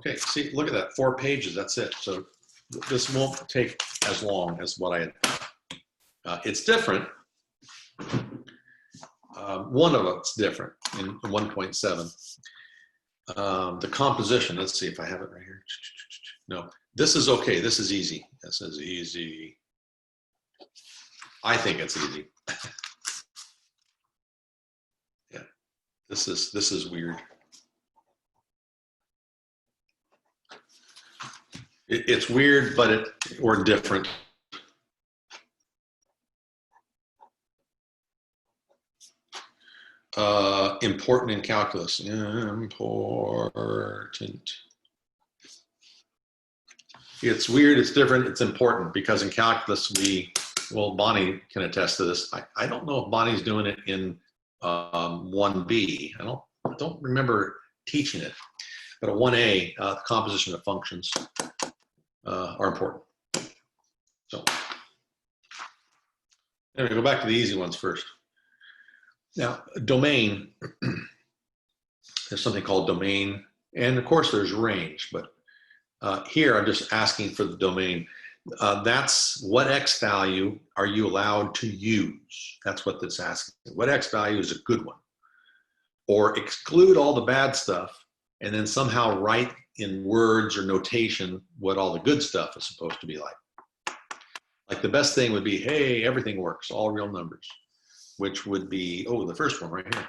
Okay, see, look at that, 4 pages, that's it. So this won't take as long as what I had. It's different. One of it's different in 1.7. The composition, let's see if I have it right here. No, this is okay, this is easy. This is easy. I think it's easy. Yeah, this is weird. It's weird, but or different. Important in calculus. Important. It's weird, it's different, it's important, because in calculus well, Bonnie can attest to this. I don't know if Bonnie's doing it in 1B. I don't remember teaching it. But a 1A, the composition of functions are important. So anyway, go back to the easy ones first. Now, domain, there's something called domain, and of course there's range, but here I'm just asking for the domain. That's what X value are you allowed to use? That's what that's asking. What X value is a good one? Or exclude all the bad stuff and then somehow write in words or notation what all the good stuff is supposed to be like. Like the best thing would be, hey, everything works, all real numbers, which would be, oh, the first one right here.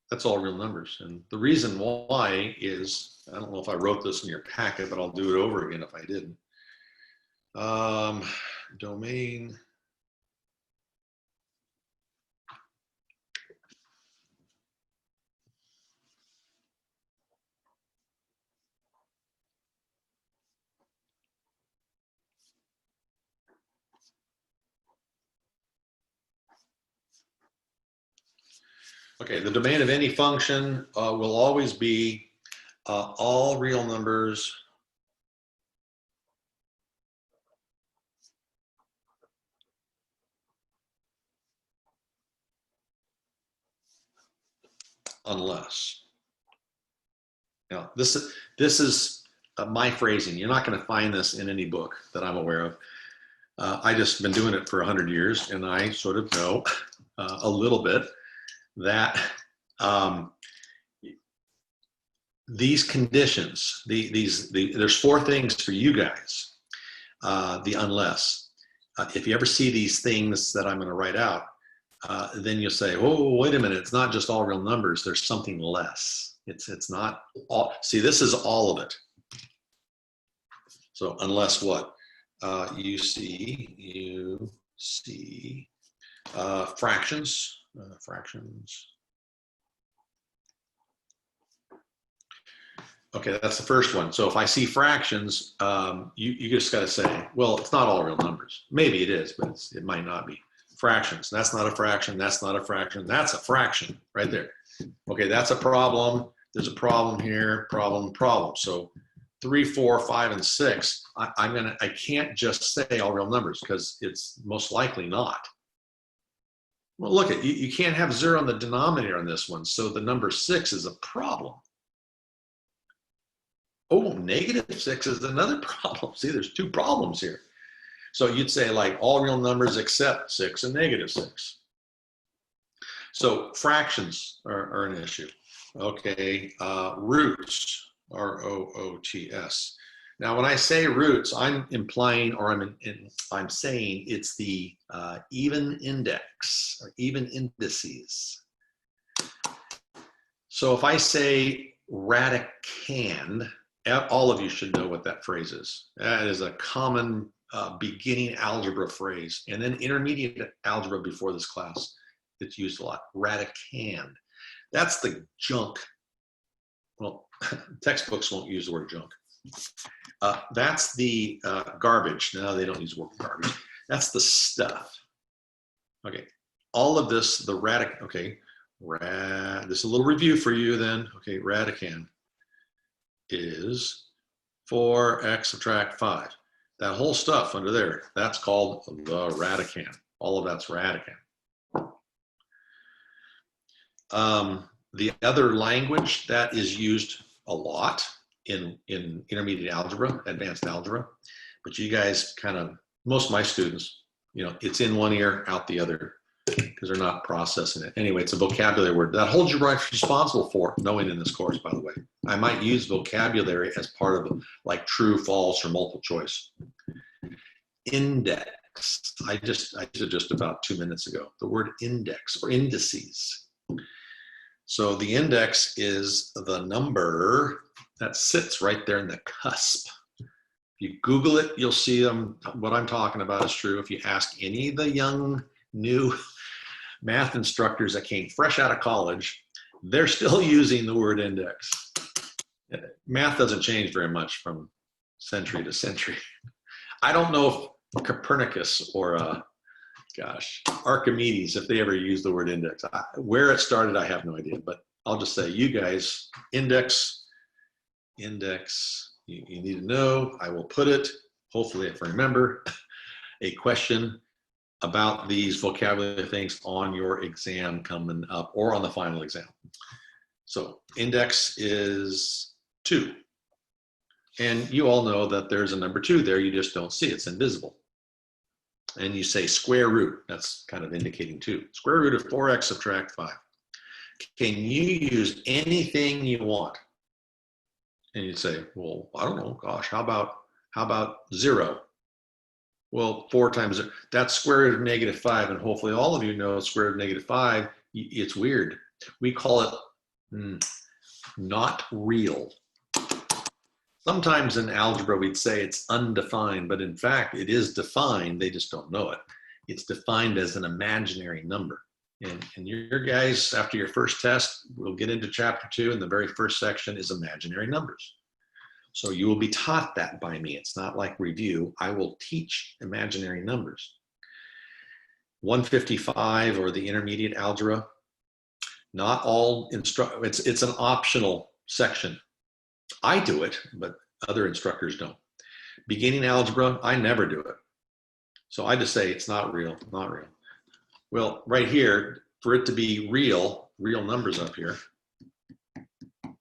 That's all real numbers. And the reason why is, I don't know if I wrote this in your packet, but I'll do it over again if I didn't. Domain. Okay, the domain of any function will always be all real numbers unless. Now, this is my phrasing. You're not going to find this in any book that I'm aware of. I just been doing it for 100 years, and I sort of know a little bit that these conditions, there's 4 things for you guys. The unless. If you ever see these things that I'm going to write out, then you'll say, oh, wait a minute, it's not just all real numbers, there's something less. It's not all, see, this is all of it. So unless what? You see fractions, fractions. Okay, that's the first one. So if I see fractions, you just got to say, well, it's not all real numbers. Maybe it is, but it might not be. Fractions, that's not a fraction, that's not a fraction, that's a fraction right there. Okay, that's a problem. There's a problem here, problem, problem. So 3, 4, 5, and 6, I can't just say all real numbers because it's most likely not. Well, look at you can't have 0 on the denominator on this one, so the number 6 is a problem. Oh, -6 is another problem. See, there's 2 problems here. So you'd say like all real numbers except 6 and -6. So fractions are an issue. Okay, roots, R-O-O-T-S. Now, when I say roots, I'm implying, or I'm saying it's the even index or even indices. So if I say radicand, all of you should know what that phrase is. That is a common beginning algebra phrase, and then intermediate algebra before this class. It's used a lot. Radicand. That's the junk. Well, textbooks won't use the word junk. That's the garbage. No, they don't use the word garbage. That's the stuff. Okay, all of this, the radic. Okay, this is a little review for you then. Okay, radicand is 4x subtract 5. That whole stuff under there, that's called the radicand. All of that's radicand. The other language that is used a lot in intermediate algebra, advanced algebra, but you guys kind of, most of my students, you know, it's in one ear, out the other, because they're not processing it. Anyway, it's a vocabulary word that holds you responsible for knowing in this course, by the way. I might use vocabulary as part of like true, false, or multiple choice. Index. I used it just about 2 minutes ago. The word index or indices. So the index is the number that sits right there in the cusp. If you Google it, you'll see them. What I'm talking about is true. If you ask any of the young, new math instructors that came fresh out of college, they're still using the word index. Math doesn't change very much from century to century. I don't know if Copernicus or Archimedes, if they ever used the word index. Where it started, I have no idea, but I'll just say, you guys, index, you need to know. I will put it, hopefully if I remember, a question about these vocabulary things on your exam coming up or on the final exam. So index is 2. And you all know that there's a number 2 there, you just don't see it, it's invisible. And you say square root, that's kind of indicating 2. Square root of 4x subtract 5. Can you use anything you want? And you'd say, well, I don't know, gosh, how about 0? Well, 4 times 0, that's square root of negative 5, and hopefully all of you know square root of negative 5, it's weird. We call it not real. Sometimes in algebra we'd say it's undefined, but in fact it is defined, they just don't know it. It's defined as an imaginary number. And your guys, after your first test, we'll get into chapter 2, and the very first section is imaginary numbers. So you will be taught that by me. It's not like review. I will teach imaginary numbers. 155 or the intermediate algebra, not all it's an optional section. I do it, but other instructors don't. Beginning algebra, I never do it. So I just say it's not real, not real. Well, right here, for it to be real numbers up here,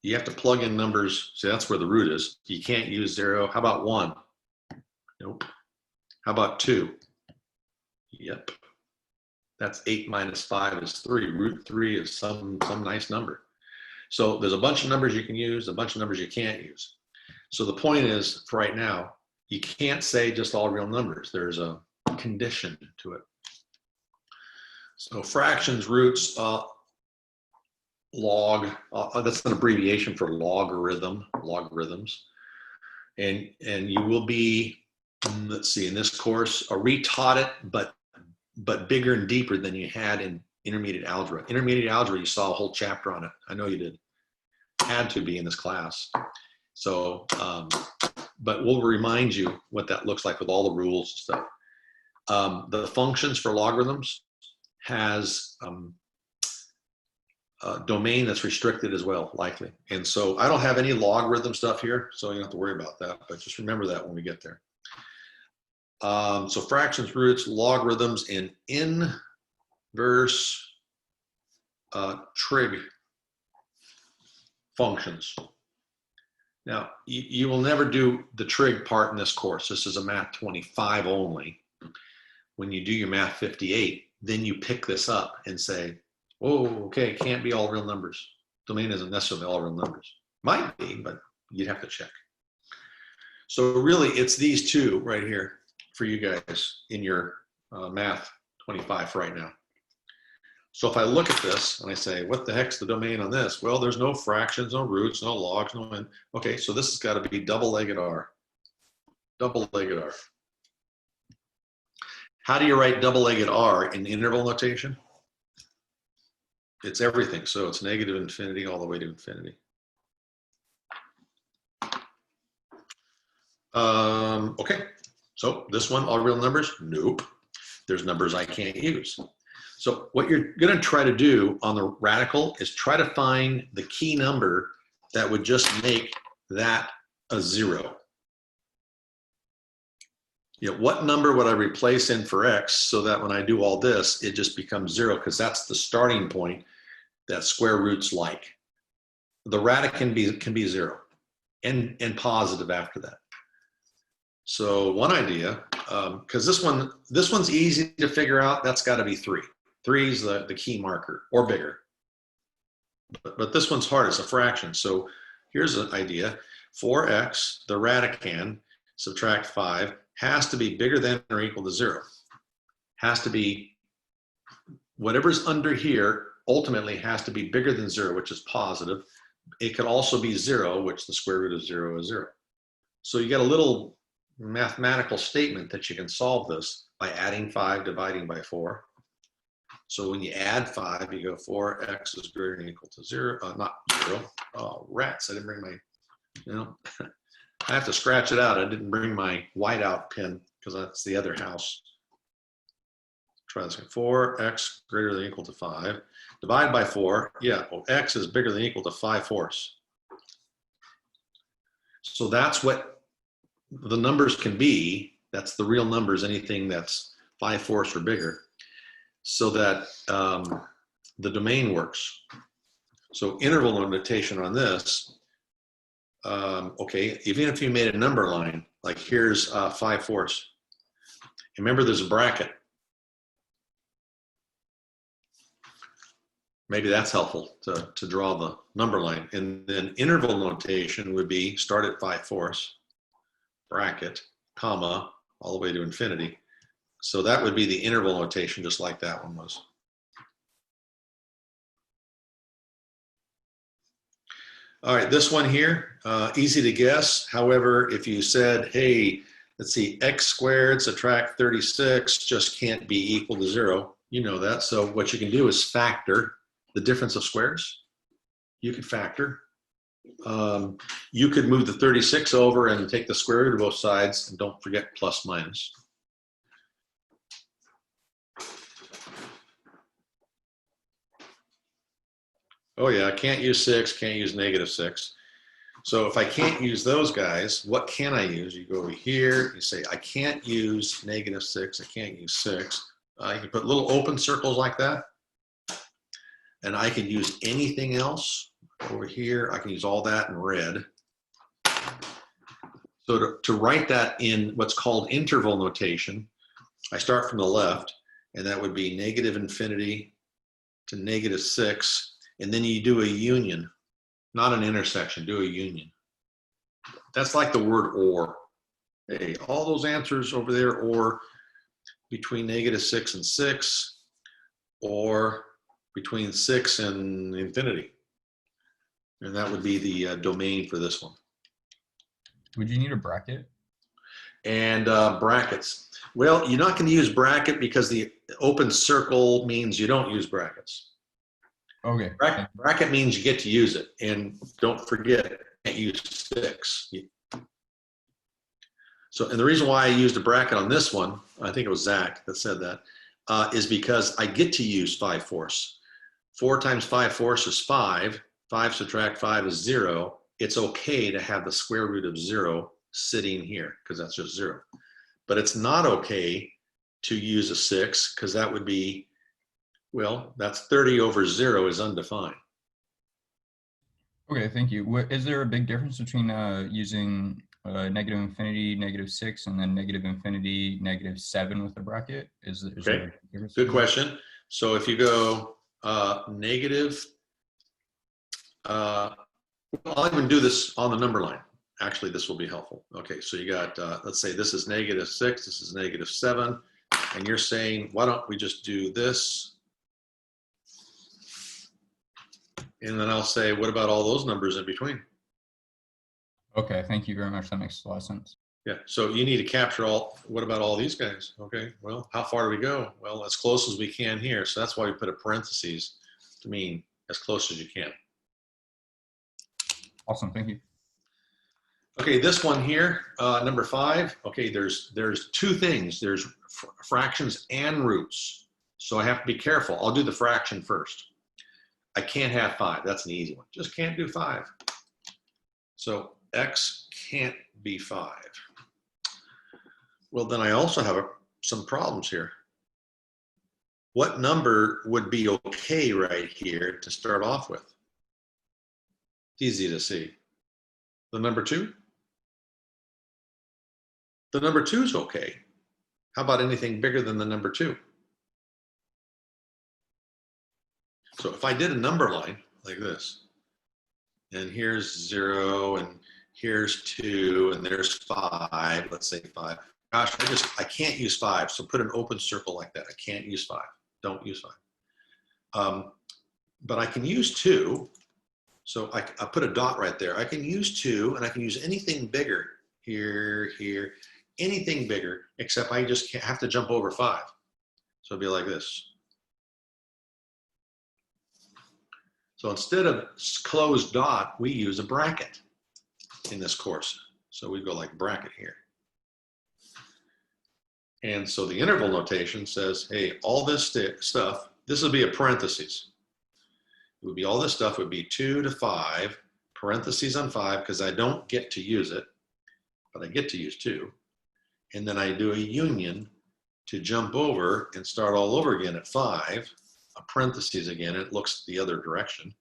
you have to plug in numbers. See, that's where the root is. You can't use 0. How about 1? Nope. How about 2? Yep. That's 8 minus 5 is 3. Root 3 is some nice number. So there's a bunch of numbers you can use, a bunch of numbers you can't use. So the point is, for right now, you can't say just all real numbers. There's a condition to it. So fractions, roots, log, that's an abbreviation for logarithms. And you will be, let's see, in this course, retaught it, but bigger and deeper than you had in intermediate algebra. Intermediate algebra, you saw a whole chapter on it. I know you did. Had to be in this class. So, but we'll remind you what that looks like with all the rules and stuff. The functions for logarithms has a domain that's restricted as well, likely. And so I don't have any logarithm stuff here, so you don't have to worry about that, but just remember that when we get there. So fractions, roots, logarithms, and inverse trig functions. Now, you will never do the trig part in this course. This is a Math 25 only. When you do your Math 58, then you pick this up and say, oh, okay, it can't be all real numbers. Domain isn't necessarily all real numbers. Might be, but you'd have to check. So really, it's these two right here for you guys in your Math 25 right now. So if I look at this and I say, what the heck's the domain on this? Well, there's no fractions, no roots, no logs, no n. Okay, so this has got to be double-legged R. Double-legged R. How do you write double-legged R in interval notation? It's everything. So it's negative infinity all the way to infinity. Okay, so this one, all real numbers? Nope. There's numbers I can't use. So what you're going to try to do on the radical is try to find the key number that would just make that a 0. You know, what number would I replace in for x so that when I do all this, it just becomes 0, because that's the starting point that square roots like. the radic can be 0 and positive after that. So one idea, because this one's easy to figure out, that's got to be 3. 3 is the key marker, or bigger. But this one's hard, it's a fraction. So here's an idea. 4x, the radicand, subtract 5, has to be bigger than or equal to 0. Has to be, whatever's under here ultimately has to be bigger than 0, which is positive. It could also be 0, which the square root of 0 is 0. So you get a little mathematical statement that you can solve this by adding 5, dividing by 4. So when you add 5, you go 4x is greater than or equal to 0, not 0. Oh, rats, I didn't bring my, I have to scratch it out. I didn't bring my whiteout pen because that's the other house. Try this again. 4x greater than or equal to 5. Divide by 4. Yeah, well, x is bigger than or equal to 5/4. So that's what the numbers can be. That's the real numbers, anything that's 5/4 or bigger, so that the domain works. So interval notation on this, okay, even if you made a number line, like here's 5/4. Remember there's a bracket. Maybe that's helpful to draw the number line. And then interval notation would be start at 5/4, bracket, comma, all the way to infinity. So that would be the interval notation, just like that one was. All right, this one here, easy to guess. However, if you said, hey, let's see, x squared subtract 36 just can't be equal to 0. You know that. So what you can do is factor the difference of squares. You could factor. You could move the 36 over and take the square root of both sides, and don't forget plus minus. Oh yeah, I can't use 6, can't use -6. So if I can't use those guys, what can I use? You go over here, you say, I can't use -6, I can't use 6. You can put little open circles like that. And I can use anything else over here. I can use all that in red. So to write that in what's called interval notation, I start from the left, and that would be -infinity to -6, and then you do a union, not an intersection, do a union. That's like the word or. Hey, all those answers over there, or between -6 and 6, or between 6 and infinity. And that would be the domain for this one. Would you need a bracket? And brackets. Well, you're not going to use bracket because the open circle means you don't use brackets. Okay. Bracket means you get to use it. And don't forget, you can't use 6. So, and the reason why I used a bracket on this one, I think it was Zach that said that, is because I get to use 5/4. 4 times 5/4 is 5. 5 subtract 5 is 0. It's okay to have the square root of 0 sitting here because that's just 0. But it's not okay to use a 6 because that would be, well, that's 30 over 0 is undefined. Okay, thank you. Is there a big difference between using -infinity, -6, and then -infinity, -7 with a bracket? Is Okay, there a difference? good question. So if you go negative, I'll even do this on the number line. Actually, this will be helpful. Okay, so you got, let's say this is -6, this is -7, and you're saying, why don't we just do this? And then I'll say, what about all those numbers in between? Okay, thank you very much. That makes a lot of sense. Yeah, so you need to capture all, what about all these guys? Okay, well, how far do we go? Well, as close as we can here. So that's why we put a parentheses to mean as close as you can. Awesome, thank you. Okay, this one here, number 5. Okay, there's 2 things. There's fractions and roots. So I have to be careful. I'll do the fraction first. I can't have 5. That's an easy one. Just can't do 5. So x can't be 5. Well, then I also have some problems here. What number would be okay right here to start off with? Easy to see. The number 2? The number 2 is okay. How about anything bigger than the number 2? So if I did a number line like this, and here's 0, and here's 2, and there's 5, let's say 5. Gosh, I can't use 5, so put an open circle like that. I can't use 5. Don't use 5. But I can use 2, so I put a dot right there. I can use 2, and I can use anything bigger, here, here, anything bigger, except I just have to jump over 5. So it'll be like this. So instead of closed dot, we use a bracket in this course. So we go like bracket here. And so the interval notation says, hey, all this stuff, this would be a parentheses. It would be all this stuff would be 2 to 5, parentheses on 5, because I don't get to use it, but I get to use 2. And then I do a union to jump over and start all over again at 5, a parentheses again, it looks the other direction.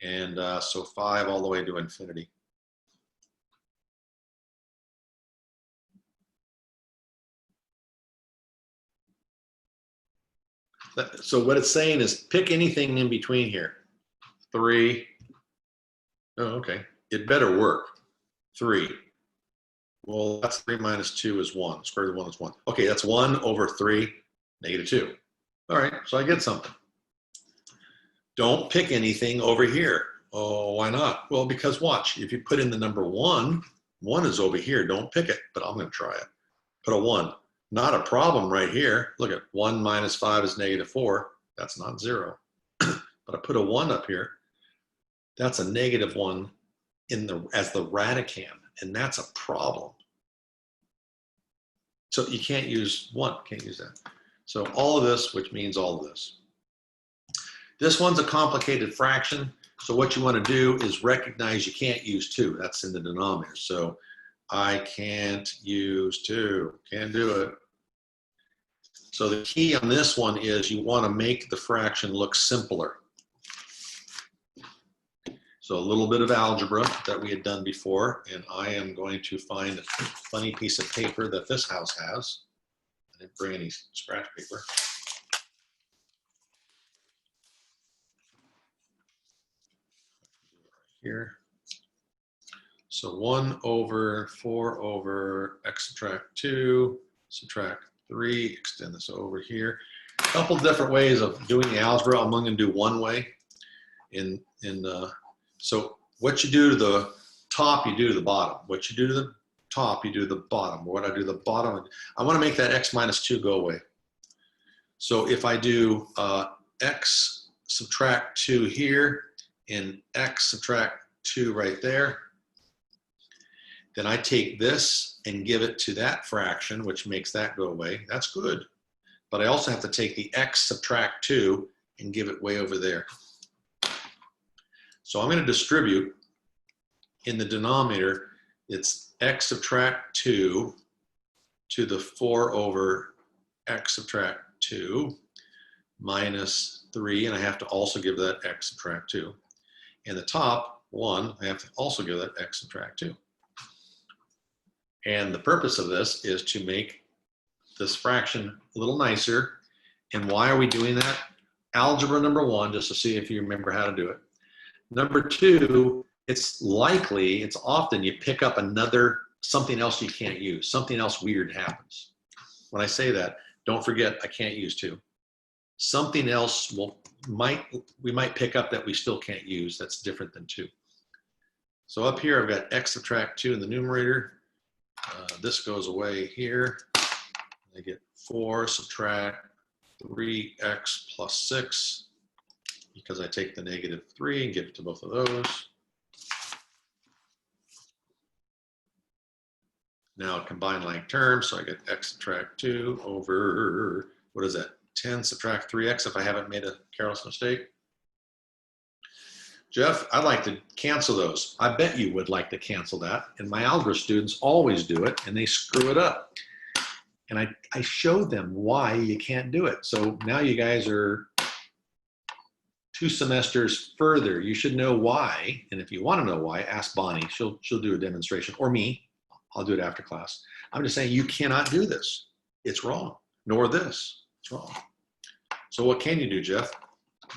And so 5 all the way to infinity. So what it's saying is pick anything in between here. 3. Oh, okay. It better work. 3. Well, that's 3 minus 2 is 1. Square root of 1 is 1. Okay, that's 1 over 3, negative 2. All right, so I get something. Don't pick anything over here. Oh, why not? Well, because watch, if you put in the number 1, 1 is over here. Don't pick it, but I'm going to try it. Put a 1. Not a problem right here. Look at 1 minus 5 is negative 4. That's not 0. But I put a 1 up here. That's a negative 1 as the radicand, and that's a problem. So you can't use 1, can't use that. So all of this, which means all of this. This one's a complicated fraction. So what you want to do is recognize you can't use 2. That's in the denominator. So I can't use 2. Can't do it. So the key on this one is you want to make the fraction look simpler. So a little bit of algebra that we had done before, and I am going to find a funny piece of paper that this house has. I didn't bring any scratch paper. Here. So 1 over 4 over x subtract 2, subtract 3, extend this over here. A couple different ways of doing the algebra. I'm going to do one way. So what you do to the top, you do to the bottom. What you do to the top, you do to the bottom. What I do to the bottom, I want to make that x minus 2 go away. So if I do x subtract 2 here and x subtract 2 right there, then I take this and give it to that fraction, which makes that go away. That's good. But I also have to take the x subtract 2 and give it way over there. So I'm going to distribute in the denominator, it's x subtract 2 to the 4 over x subtract 2 minus 3, and I have to also give that x subtract 2. And the top 1, I have to also give that x subtract 2. And the purpose of this is to make this fraction a little nicer. And why are we doing that? Algebra number 1, just to see if you remember how to do it. Number 2, it's often you pick up something else you can't use, something else weird happens. When I say that, don't forget I can't use 2. Something else we might pick up that we still can't use that's different than 2. So up here I've got x subtract 2 in the numerator. This goes away here. I get 4 subtract 3x plus 6 because I take the negative 3 and give it to both of those. Now combine like terms, so I get x subtract 2 over, what is that, 10 subtract 3x if I haven't made a careless mistake. Jeff, I'd like to cancel those. I bet you would like to cancel that. And my algebra students always do it, and they screw it up. And I showed them why you can't do it. So now you guys are 2 semesters further, you should know why. And if you want to know why, ask Bonnie. She'll do a demonstration, or me. I'll do it after class. I'm just saying you cannot do this. It's wrong. Nor this. It's wrong. So what can you do, Jeff?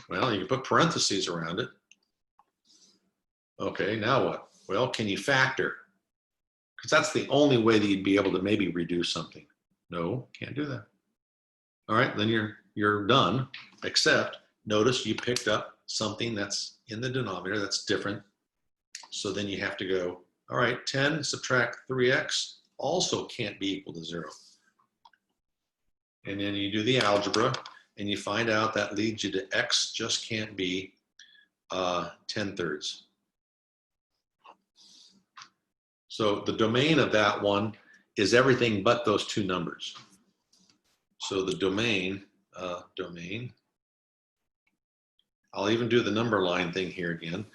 Well, you can put parentheses around it. Okay, now what? Well, can you factor? Because that's the only way that you'd be able to maybe reduce something. No, can't do that. All right, then you're done, except notice you picked up something that's in the denominator that's different. So then you have to go, all right, 10 subtract 3x also can't be equal to 0. And then you do the algebra, and you find out that leads you to x just can't be 10/3. So the domain of that one is everything but those 2 numbers. So the domain, I'll even do the number line thing here again.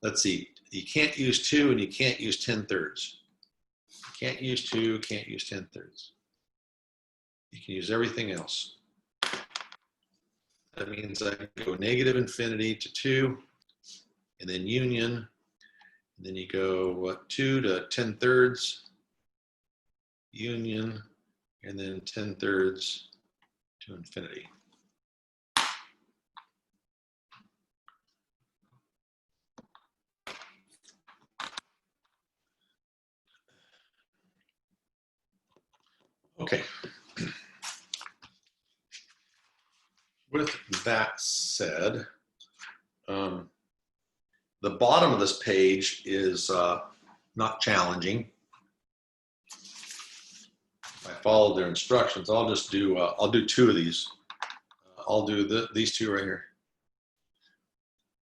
Let's see, you can't use 2 and you can't use 10/3. You can't use 2, can't use 10/3. You can use everything else. That means I go negative infinity to 2, and then union, and then you go, what, 2 to 10/3, union, and then 10/3 to infinity. Okay. With that said, the bottom of this page is not challenging. If I followed their instructions, I'll just do, I'll do 2 of these. I'll do these 2 right here.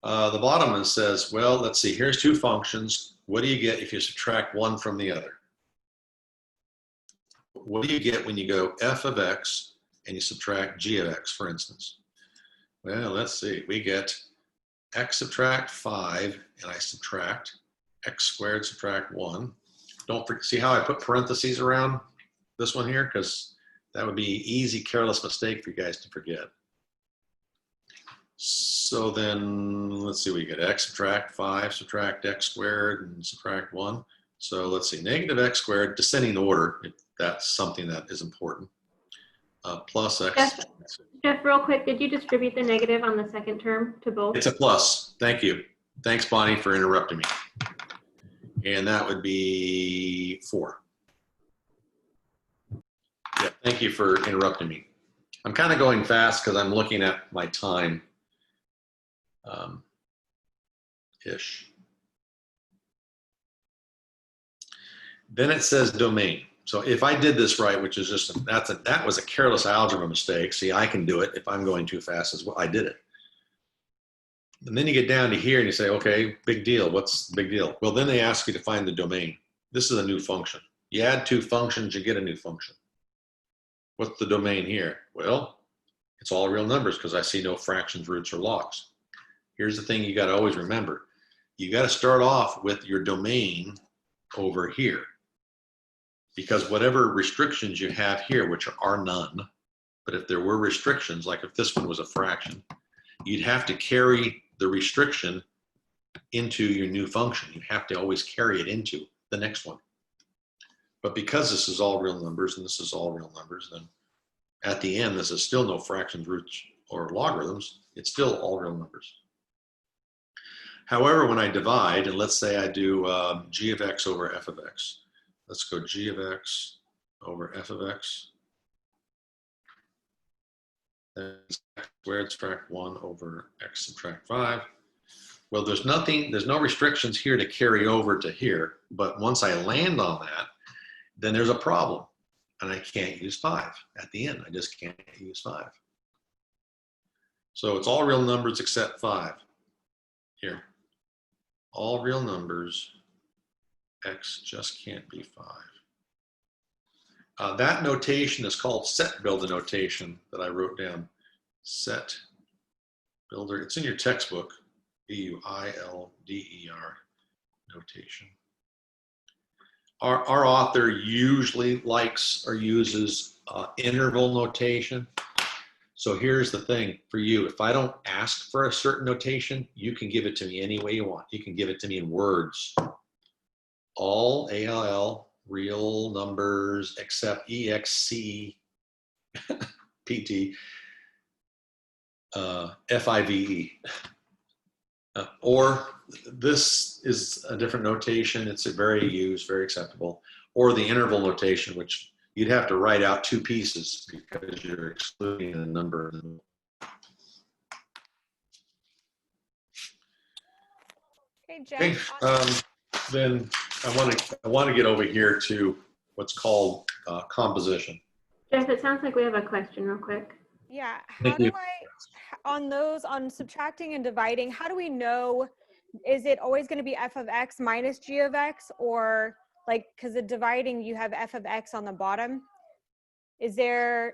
The bottom one says, well, let's see, here's 2 functions. What do you get if you subtract one from the other? What do you get when you go f of x and you subtract g of x, for instance? Well, let's see, we get x subtract 5, and I subtract x squared subtract 1. Don't forget, see how I put parentheses around this one here? Because that would be an easy, careless mistake for you guys to forget. So then, let's see, we get x subtract 5, subtract x squared, and subtract 1. So let's see, negative x squared, descending order, if that's something that is important, plus x. Jeff, real quick, did you distribute the negative on the second term to both? It's a plus. Thank you. Thanks, Bonnie, for interrupting me. And that would be 4. Yeah, thank you for interrupting me. I'm kind of going fast because I'm looking at my time. Ish. Then it says domain. So if I did this right, which is just, that was a careless algebra mistake. See, I can do it if I'm going too fast as well. I did it. And then you get down to here and you say, okay, big deal. What's the big deal? Well, then they ask you to find the domain. This is a new function. You add 2 functions, you get a new function. What's the domain here? Well, it's all real numbers because I see no fractions, roots, or logs. Here's the thing you got to always remember. You got to start off with your domain over here. Because whatever restrictions you have here, which are none, but if there were restrictions, like if this one was a fraction, you'd have to carry the restriction into your new function. You have to always carry it into the next one. But because this is all real numbers and this is all real numbers, then at the end, this is still no fractions, roots, or logarithms. It's still all real numbers. However, when I divide, and let's say I do g of x over f of x. Let's go g of x over f of x. That's x squared subtract 1 over x subtract 5. Well, there's no restrictions here to carry over to here, but once I land on that, then there's a problem, and I can't use 5 at the end. I just can't use 5. So it's all real numbers except 5 here. All real numbers, x just can't be 5. That notation is called set builder notation that I wrote down. Set builder, it's in your textbook, B-U-I-L-D-E-R notation. Our author usually likes or uses interval notation. So here's the thing for you. If I don't ask for a certain notation, you can give it to me any way you want. You can give it to me in words. All ALL, real numbers, except EXC, PT, FIVE. Or this is a different notation. It's a very used, very acceptable. Or the interval notation, which you'd have to write out two pieces because you're excluding a number. Okay, Okay, Jeff. then I want to get over here to what's called composition. Jeff, it sounds like we have a question real quick. Yeah, how Thank do you. on subtracting and dividing, how do we know, is it always going to be f of x minus g of x, or like, because the dividing you have f of x on the bottom, is there,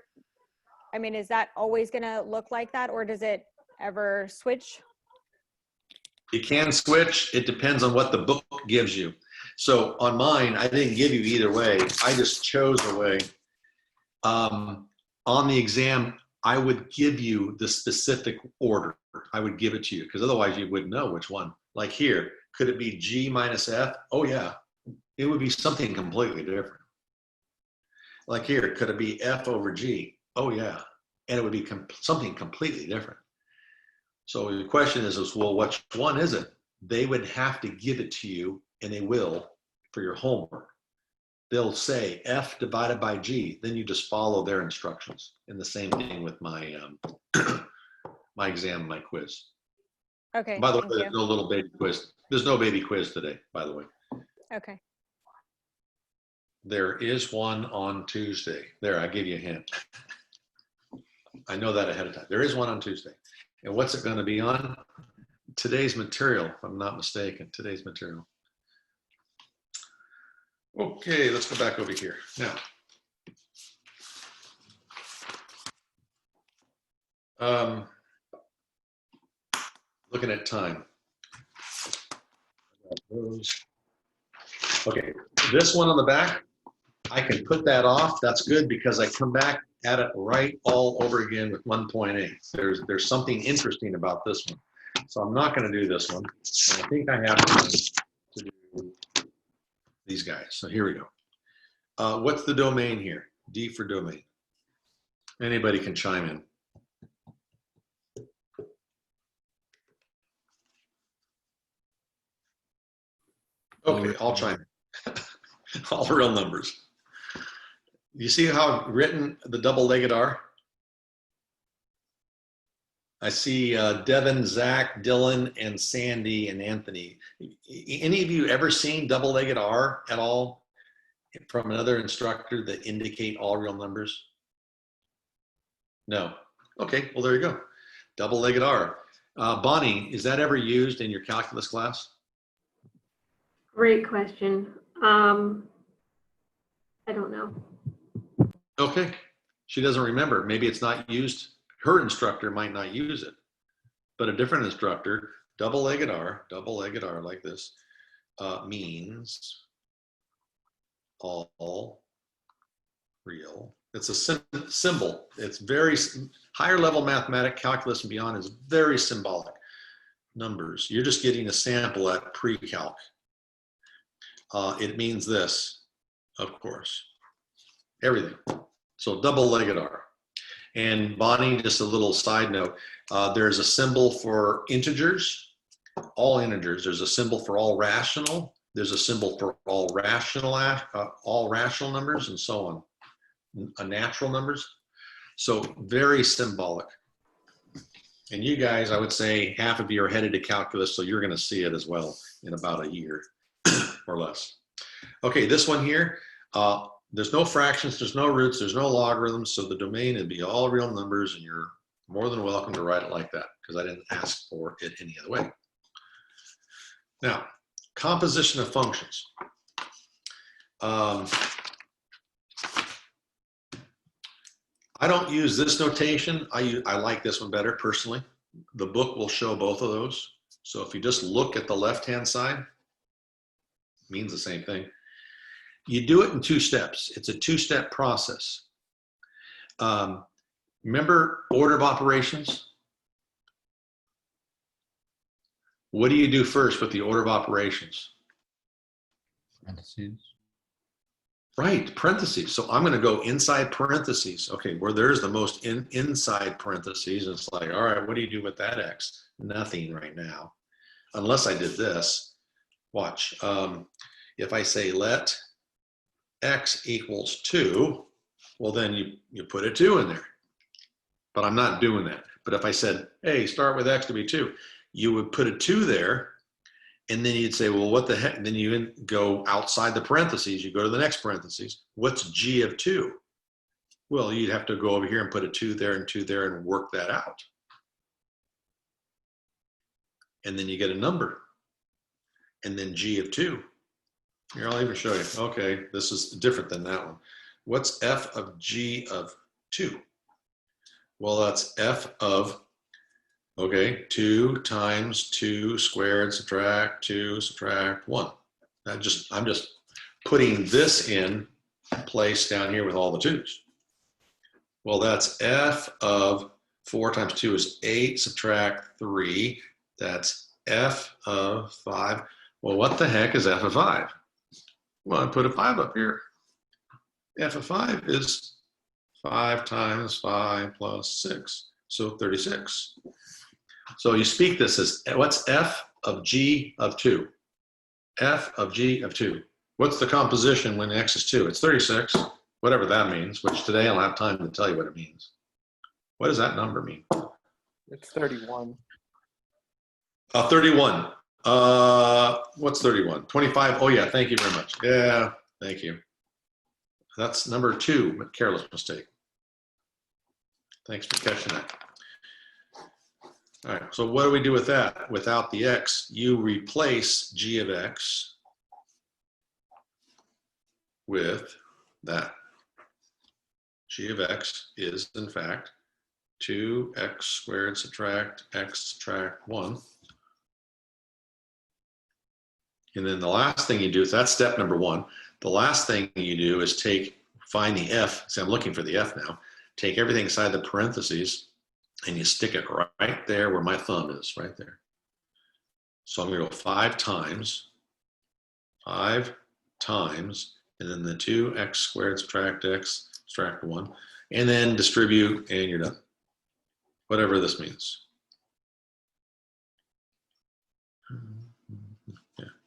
I mean, is that always going to look like that, or does it ever switch? It can switch. It depends on what the book gives you. So on mine, I didn't give you either way. I just chose a way. On the exam, I would give you the specific order. I would give it to you because otherwise you wouldn't know which one. Like here, could it be G minus F? Oh yeah, it would be something completely different. Like here, could it be F over G? Oh yeah, and it would be something completely different. So the question is, well, which one is it? They would have to give it to you, and they will, for your homework. They'll say F divided by G, then you just follow their instructions. And the same thing with my my exam, my quiz. Okay. By the way, thank you. there's no little baby quiz. There's no baby quiz today, by the way. Okay. There is one on Tuesday. There, I gave you a hint. I know that ahead of time. There is one on Tuesday. And what's it going to be on? Today's material, if I'm not mistaken. Today's material. Okay, let's go back over here. Now, looking at time. Okay, this one on the back, I can put that off. That's good because I come back at it right all over again with 1.8. There's something interesting about this one. So I'm not going to do this one. And I think I have to do these guys. So here we go. What's the domain here? D for domain. Anybody can chime in. Okay, I'll chime in. All real numbers. You see how I've written the double-legged R? I see Devin, Zach, Dylan, and Sandy, and Anthony. Any of you ever seen double-legged R at all from another instructor that indicate all real numbers? No. Okay, well, there you go. Double-legged R. Bonnie, is that ever used in your calculus class? Great question. I don't know. Okay, she doesn't remember. Maybe it's not used. Her instructor might not use it, but a different instructor, double-legged R like this, means all real. It's a symbol. It's very higher level mathematics, calculus and beyond is very symbolic. Numbers. You're just getting a sample at pre-calc. It means this, of course. Everything. So double-legged R. And Bonnie, just a little side note, there's a symbol for integers, all integers. There's a symbol for all rational. There's a symbol for all rational numbers, and so on. Natural numbers. So very symbolic. And you guys, I would say half of you are headed to calculus, so you're going to see it as well in about a year or less. Okay, this one here. There's no fractions, there's no roots, there's no logarithms, so the domain would be all real numbers, and you're more than welcome to write it like that because I didn't ask for it any other way. Now, composition of functions. I don't use this notation. I like this one better personally. The book will show both of those. So if you just look at the left-hand side, it means the same thing. You do it in 2 steps. It's a 2-step process. Remember order of operations? What do you do first with the order of operations? Parentheses. Right, parentheses. So I'm going to go inside parentheses. Okay, where there's the most inside parentheses, it's like, all right, what do you do with that x? Nothing right now, unless I did this. Watch. If I say let x equals 2, well, then you put a 2 in there. But I'm not doing that. But if I said, hey, start with x to be 2, you would put a 2 there. And then you'd say, well, what the heck? Then you go outside the parentheses. You go to the next parentheses. What's g of 2? Well, you'd have to go over here and put a 2 there and 2 there and work that out. And then you get a number. And then g of 2. Here, I'll even show you. Okay, this is different than that one. What's f of g of 2? Well, that's f of, okay, 2 times 2 squared, subtract 2, subtract 1. I'm just putting this in place down here with all the 2's. Well, that's f of 4 times 2 is 8, subtract 3. That's f of 5. Well, what the heck is f of 5? Well, I put a 5 up here. F of 5 is 5 times 5 plus 6, so 36. So you speak this as, what's f of g of 2? F of g of 2. What's the composition when x is 2? It's 36, whatever that means, which today I'll have time to tell you what it means. What does that number mean? It's 31. 31. What's 31? 25. Oh, yeah, thank you very much. Yeah, thank you. That's number 2, but careless mistake. Thanks for catching that. All right, so what do we do with that? Without the x, you replace g of x with that. G of x is, in fact, 2x squared subtract x subtract 1. And then the last thing you do is, that's step number 1. The last thing you do is find the f. See, I'm looking for the f now. Take everything inside the parentheses and you stick it right there where my thumb is, right there. So I'm going to go 5 times, and then the 2x squared subtract x subtract 1, and then distribute, and you're done. Whatever this means.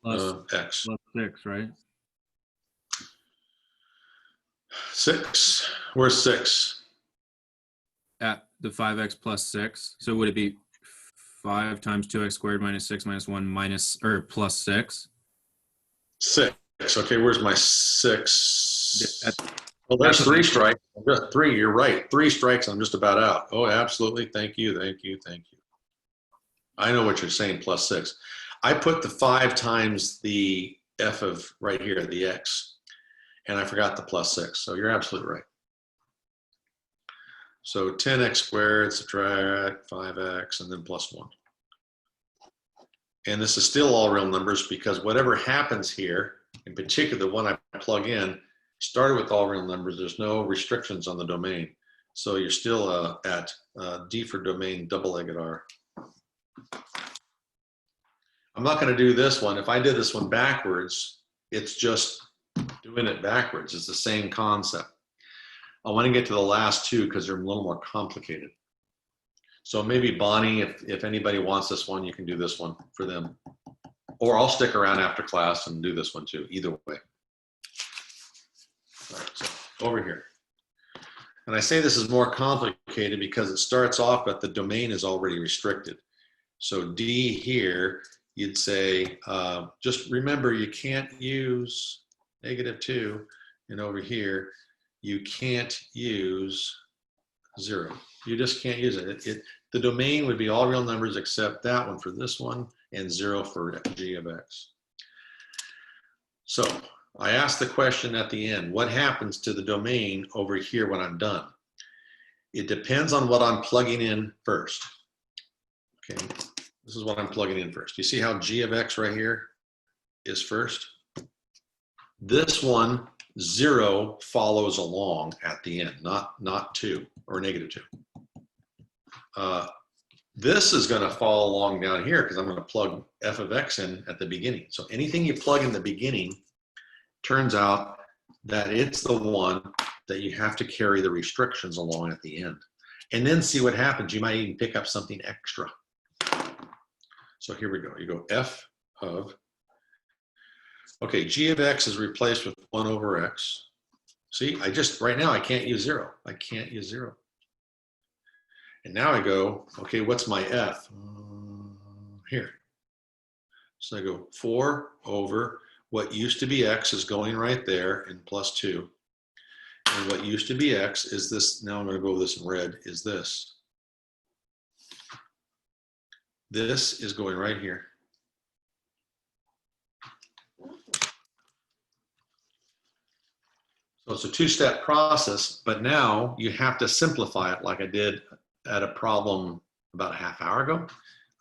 Plus, X. plus 6, right? 6. Where's 6? At the 5x plus 6. So would it be 5 times 2x squared minus 6 minus 1 minus, or plus 6? 6. Okay, where's my 6? Well, that's there's 3 strikes. I've got 3. You're right. 3 strikes. I'm just about out. Oh, absolutely. Thank you. Thank you. Thank you. I know what you're saying. Plus 6. I put the 5 times the f of right here, the x, and I forgot the plus 6. So you're absolutely right. So 10x squared subtract 5x and then plus 1. And this is still all real numbers because whatever happens here, in particular the one I plug in, started with all real numbers. There's no restrictions on the domain. So you're still at D for domain, double-legged R. I'm not going to do this one. If I did this one backwards, it's just doing it backwards. It's the same concept. I want to get to the last 2 because they're a little more complicated. So maybe Bonnie, if anybody wants this one, you can do this one for them. Or I'll stick around after class and do this one too, either way. All right, so over here. And I say this is more complicated because it starts off, but the domain is already restricted. So D here, you'd say, just remember you can't use -2, and over here, you can't use 0. You just can't use it. The domain would be all real numbers except that one for this one, and 0 for g of x. So I asked the question at the end, what happens to the domain over here when I'm done? It depends on what I'm plugging in first. Okay, this is what I'm plugging in first. You see how g of x right here is first? This one, 0 follows along at the end, not 2 or -2. This is going to fall along down here because I'm going to plug f of x in at the beginning. So anything you plug in the beginning turns out that it's the one that you have to carry the restrictions along at the end. And then see what happens. You might even pick up something extra. So here we go. You go f of, okay, g of x is replaced with 1 over x. See, right now I can't use 0. I can't use 0. And now I go, okay, what's my f? Here. So I go 4 over what used to be x is going right there and plus 2. And what used to be x is this, now I'm going to go over this in red, is this. This is going right here. So it's a two-step process, but now you have to simplify it like I did at a problem about a half hour ago,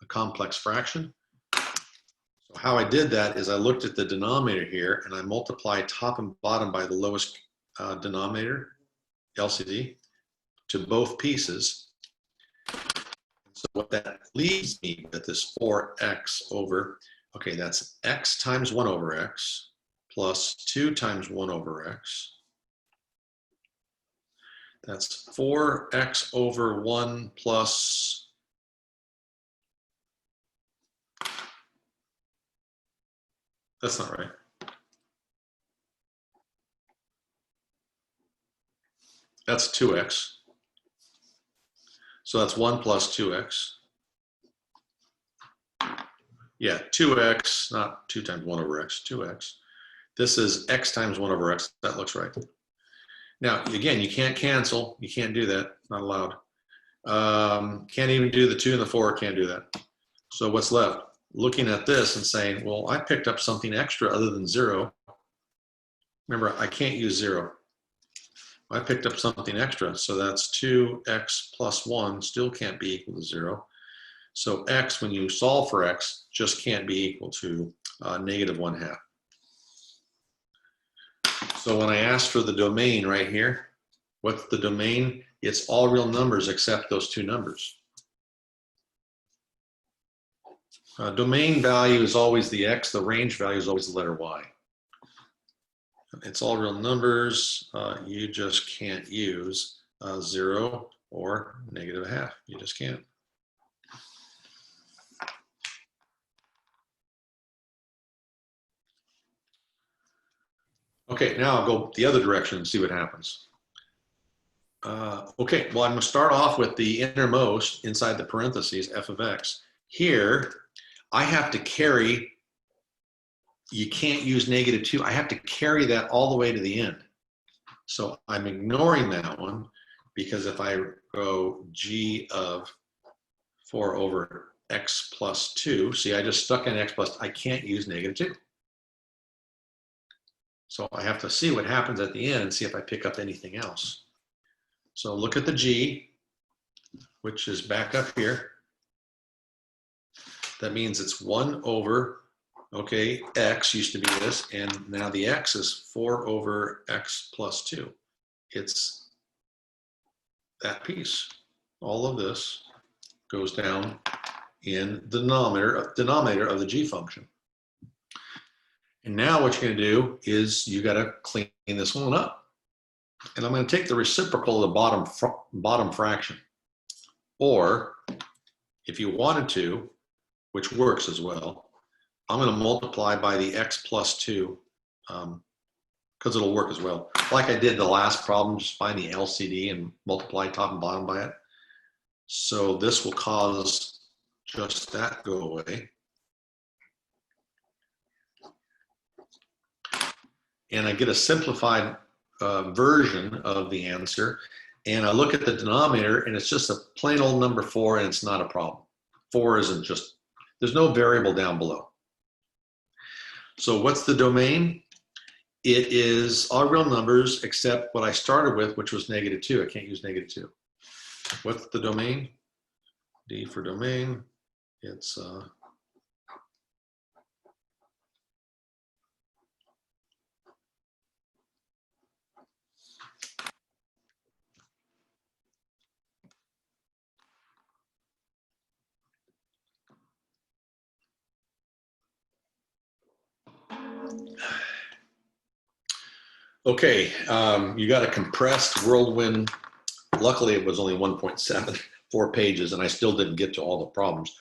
a complex fraction. So how I did that is I looked at the denominator here and I multiplied top and bottom by the lowest denominator, LCD, to both pieces. So what that leaves me with is 4x over, okay, that's x times 1 over x plus 2 times 1 over x. That's 4x over 1 plus, that's not right. That's 2x. So that's 1 plus 2x. Yeah, 2x, not 2 times 1 over x, 2x. This is x times 1 over x. That looks right. Now, again, you can't cancel. You can't do that. Not allowed. Can't even do the 2 and the 4. Can't do that. So what's left? Looking at this and saying, well, I picked up something extra other than 0. Remember, I can't use 0. I picked up something extra. So that's 2x plus 1 still can't be equal to 0. So x, when you solve for x, just can't be equal to negative 1/2. So when I ask for the domain right here, what's the domain? It's all real numbers except those 2 numbers. Domain value is always the x, the range value is always the letter y. It's all real numbers. You just can't use 0 or negative 1/2. You just can't. Okay, now I'll go the other direction and see what happens. Okay, well, I'm going to start off with the innermost inside the parentheses, f of x. Here, I have to carry, you can't use negative 2. I have to carry that all the way to the end. So I'm ignoring that one because if I go g of 4 over x plus 2, see, I just stuck in x plus, I can't use negative 2. So I have to see what happens at the end and see if I pick up anything else. So look at the g, which is back up here. That means it's 1 over, okay, x used to be this, and now the x is 4 over x plus 2. It's that piece. All of this goes down in the denominator of the g function. And now what you're going to do is you got to clean this one up. And I'm going to take the reciprocal of the bottom fraction. Or if you wanted to, which works as well, I'm going to multiply by the x plus 2 because it'll work as well. Like I did the last problem, just find the LCD and multiply top and bottom by it. So this will cause just that go away. And I get a simplified version of the answer. And I look at the denominator and it's just a plain old number 4 and it's not a problem. 4 isn't just, there's no variable down below. So what's the domain? It is all real numbers except what I started with, which was negative 2. I can't use negative 2. What's the domain? D for domain. It's Okay, you got a compressed whirlwind. Luckily, it was only 1.74 pages, and I still didn't get to all the problems.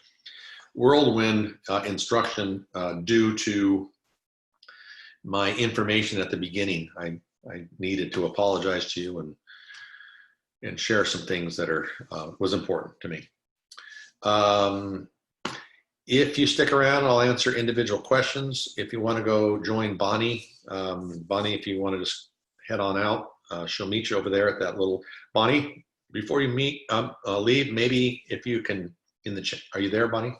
Whirlwind instruction due to my information at the beginning. I needed to apologize to you and share some things that was important to me. If you stick around, I'll answer individual questions. If you want to go join Bonnie, Bonnie, if you want to just head on out, she'll meet you over there at that little, Bonnie, before you leave, maybe if you can, in the chat, are you there, Bonnie?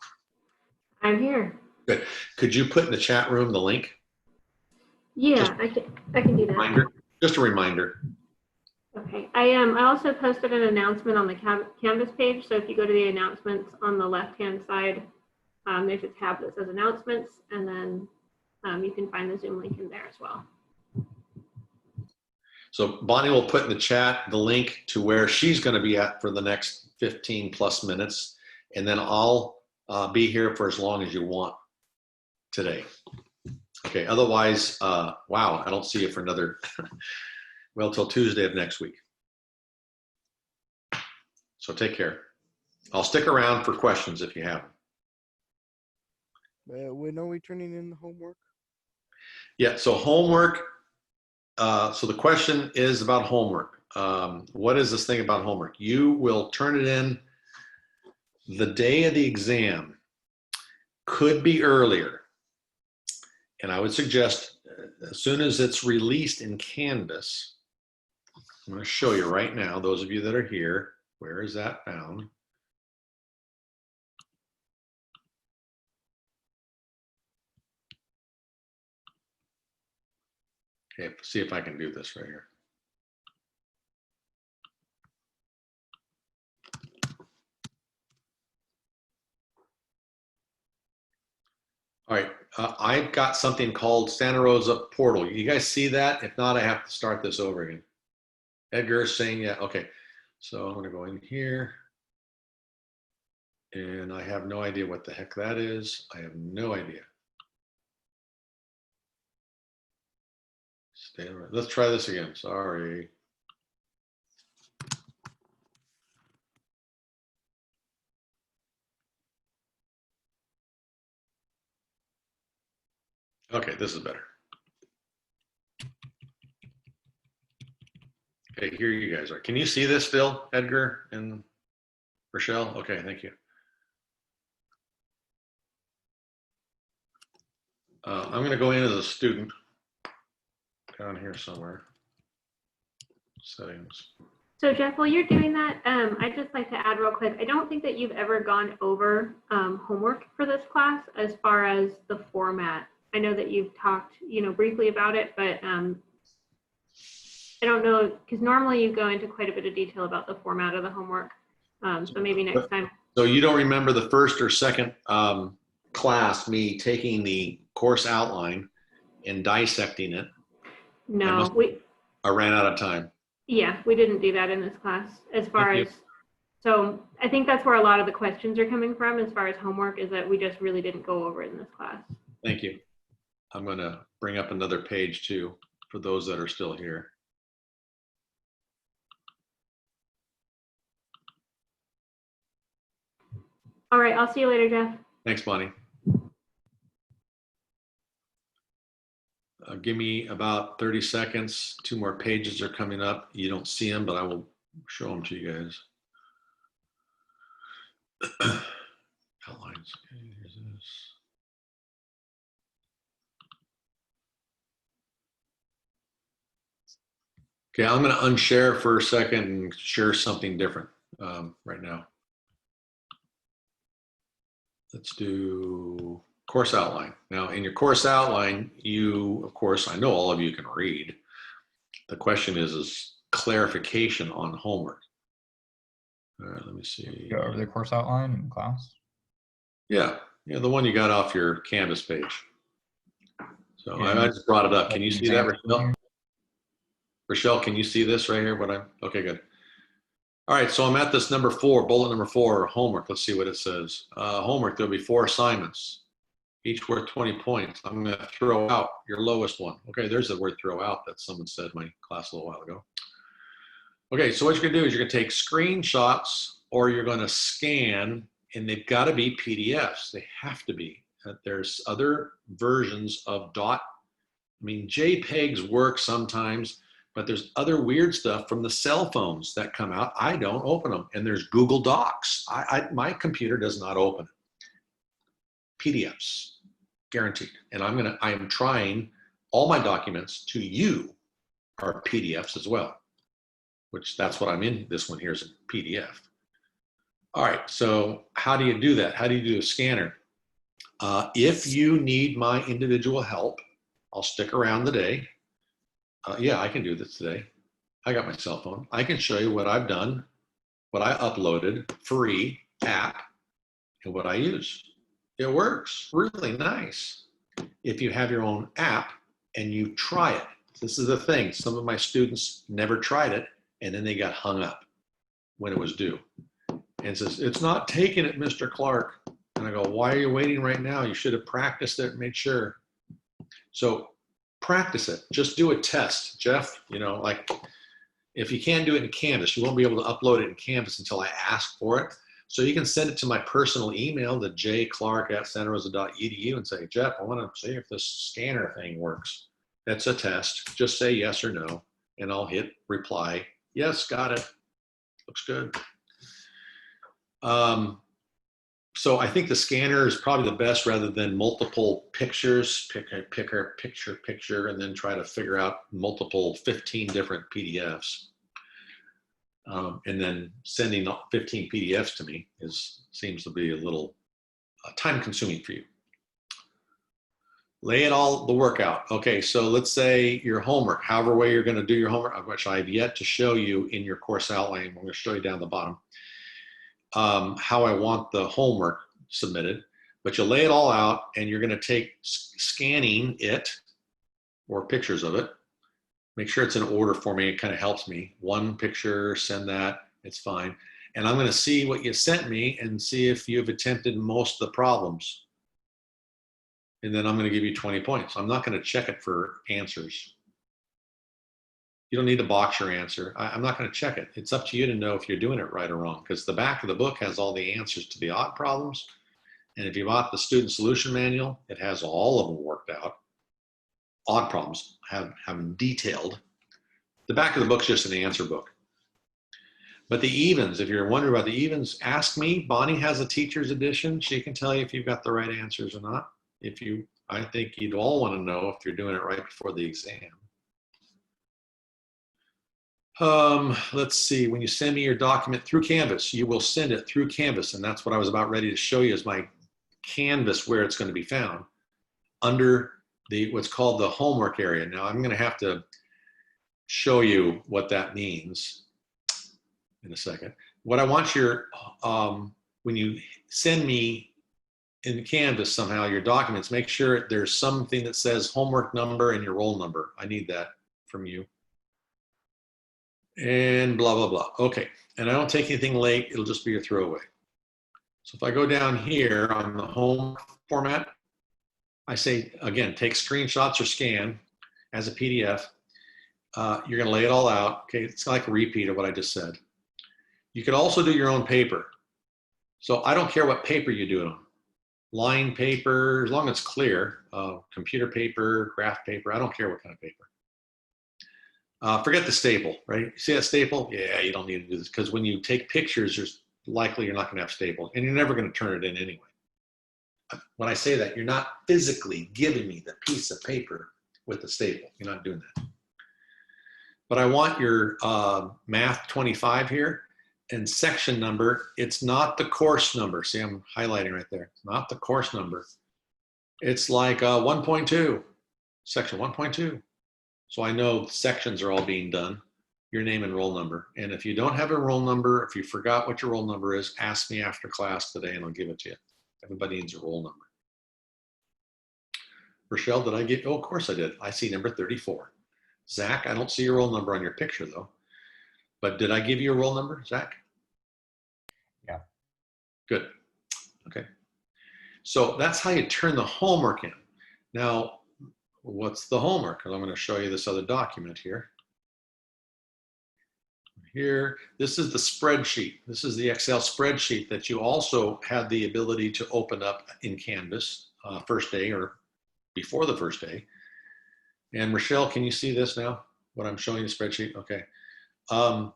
I'm here. Good. Could you put in the chat room the link? Yeah, I can do that. Reminder, just a reminder. Okay. I also posted an announcement on the Canvas page. So if you go to the announcements on the left-hand side, there's a tab that says announcements, and then you can find the Zoom link in there as well. So Bonnie will put in the chat the link to where she's going to be at for the next 15 plus minutes. And then I'll be here for as long as you want today. Okay, otherwise, wow, I don't see you for another, well, till Tuesday of next week. So take care. I'll stick around for questions if you have them. When are we turning in the homework? Yeah, so homework, so the question is about homework. What is this thing about homework? You will turn it in the day of the exam. Could be earlier. And I would suggest as soon as it's released in Canvas, I'm going to show you right now, those of you that are here, where is that found? Okay, see if I can do this right here. All right, I've got something called Santa Rosa Portal. You guys see that? If not, I have to start this over again. Edgar is saying, yeah, okay. So I'm gonna go in here. And I have no idea what the heck that is. I have no idea. Stay right. Let's try this again, sorry. Okay, this is better. Okay, here you guys are. Can you see this still, Edgar and Rochelle? Okay, thank you. I'm going to go in as a student down here somewhere. Settings. So Jeff, while you're doing that, I'd just like to add real quick, I don't think that you've ever gone over homework for this class as far as the format. I know that you've talked, briefly about it, but I don't know, because normally you go into quite a bit of detail about the format of the homework. So maybe next time. So you don't remember the first or second class, me taking the course outline and dissecting it? No, I ran out of time. Yeah, we didn't do that in this class as far as, so I think that's where a lot of the questions are coming from as far as homework, is that we just really didn't go over it in this class. Thank you. I'm going to bring up another page too for those that are still here. All right, I'll see you later, Jeff. Thanks, Bonnie. Give me about 30 seconds. 2 more pages are coming up. You don't see them, but I will show them to you guys. Outlines. Okay, here's this. Okay, I'm going to unshare for a second and share something different right now. Let's do course outline. Now, in your course outline, you, of course, I know all of you can read. The question is clarification on homework. All right, let me see. Go over the course outline in class. Yeah, the one you got off your Canvas page. So Yeah, I just brought it up. Can you see that, Rochelle? Here. Rochelle, can you see this right here? Okay, good. All right, so I'm at this number 4, bullet number 4, homework. Let's see what it says. Homework, there'll be 4 assignments. each worth 20 points. I'm going to throw out your lowest one. Okay, there's the word throw out that someone said in my class a little while ago. Okay, so what you're going to do is you're going to take screenshots or you're going to scan, and they've got to be PDFs. They have to be. There's other versions of JPEGs work sometimes, but there's other weird stuff from the cell phones that come out. I don't open them. And there's Google Docs. My computer does not open it. PDFs, guaranteed. And I am trying all my documents to you are PDFs as well, which that's what I'm in. This one here is a PDF. All right, so how do you do that? How do you do a scanner? If you need my individual help, I'll stick around today. Yeah, I can do this today. I got my cell phone. I can show you what I've done, what I uploaded, free app, and what I use. It works really nice. If you have your own app and you try it. This is the thing. Some of my students never tried it, and then they got hung up when it was due. And says, it's not taking it, Mr. Clark. And I go, why are you waiting right now? You should have practiced it and made sure. So practice it. Just do a test. Jeff, like if you can't do it in Canvas, you won't be able to upload it in Canvas until I ask for it. So you can send it to my personal email, to jclark@santarosa.edu, and say, Jeff, I want to see if this scanner thing works. That's a test. Just say yes or no, and I'll hit reply. Yes, got it. Looks good. So I think the scanner is probably the best rather than multiple pictures, pick a picture, and then try to figure out multiple 15 different PDFs. And then sending 15 PDFs to me seems to be a little time consuming for you. Lay it all the work out. Okay, so let's say your homework, however way you're going to do your homework, which I've yet to show you in your course outline. I'm going to show you down the bottom how I want the homework submitted. But you lay it all out, and you're going to take scanning it or pictures of it. Make sure it's in order for me. It kind of helps me. One picture, send that. It's fine. And I'm going to see what you sent me and see if you've attempted most of the problems. And then I'm going to give you 20 points. I'm not going to check it for answers. You don't need to box your answer. I'm not going to check it. It's up to you to know if you're doing it right or wrong, because the back of the book has all the answers to the odd problems. And if you bought the student solution manual, it has all of them worked out. Odd problems have them detailed. The back of the book's just an answer book. But the evens, if you're wondering about the evens, ask me. Bonnie has a teacher's edition. She can tell you if you've got the right answers or not. I think you'd all want to know if you're doing it right before the exam. Let's see, when you send me your document through Canvas, you will send it through Canvas. And that's what I was about ready to show you is my Canvas where it's going to be found under what's called the homework area. Now I'm going to have to show you what that means in a second. What I want when you send me in Canvas somehow your documents, make sure there's something that says homework number and your roll number. I need that from you. And blah, blah, blah. Okay, and I don't take anything late. It'll just be a throwaway. So if I go down here on the home format, I say, again, take screenshots or scan as a PDF. You're gonna lay it all out. Okay, it's like a repeat of what I just said. You could also do your own paper. So I don't care what paper you do it on. Line paper, as long as it's clear, computer paper, graph paper, I don't care what kind of paper. Forget the staple, right? See that staple? Yeah, you don't need to do this because when you take pictures, there's likely you're not going to have staple, and you're never going to turn it in anyway. When I say that, you're not physically giving me the piece of paper with the staple. You're not doing that. But I want your math 25 here and section number. It's not the course number. See, I'm highlighting right there. It's not the course number. It's like 1.2, section 1.2. So I know sections are all being done, your name and roll number. And if you don't have a roll number, if you forgot what your roll number is, ask me after class today and I'll give it to you. Everybody needs a roll number. Rochelle, did I get, oh, of course I did. I see number 34. Zach, I don't see your roll number on your picture though. But did I give you a roll number, Zach? Yeah. Good, okay. So that's how you turn the homework in. Now, what's the homework? I'm going to show you this other document here. Here, this is the spreadsheet. This is the Excel spreadsheet that you also had the ability to open up in Canvas first day or before the first day. And Rochelle, can you see this now? What I'm showing you the spreadsheet? Okay. I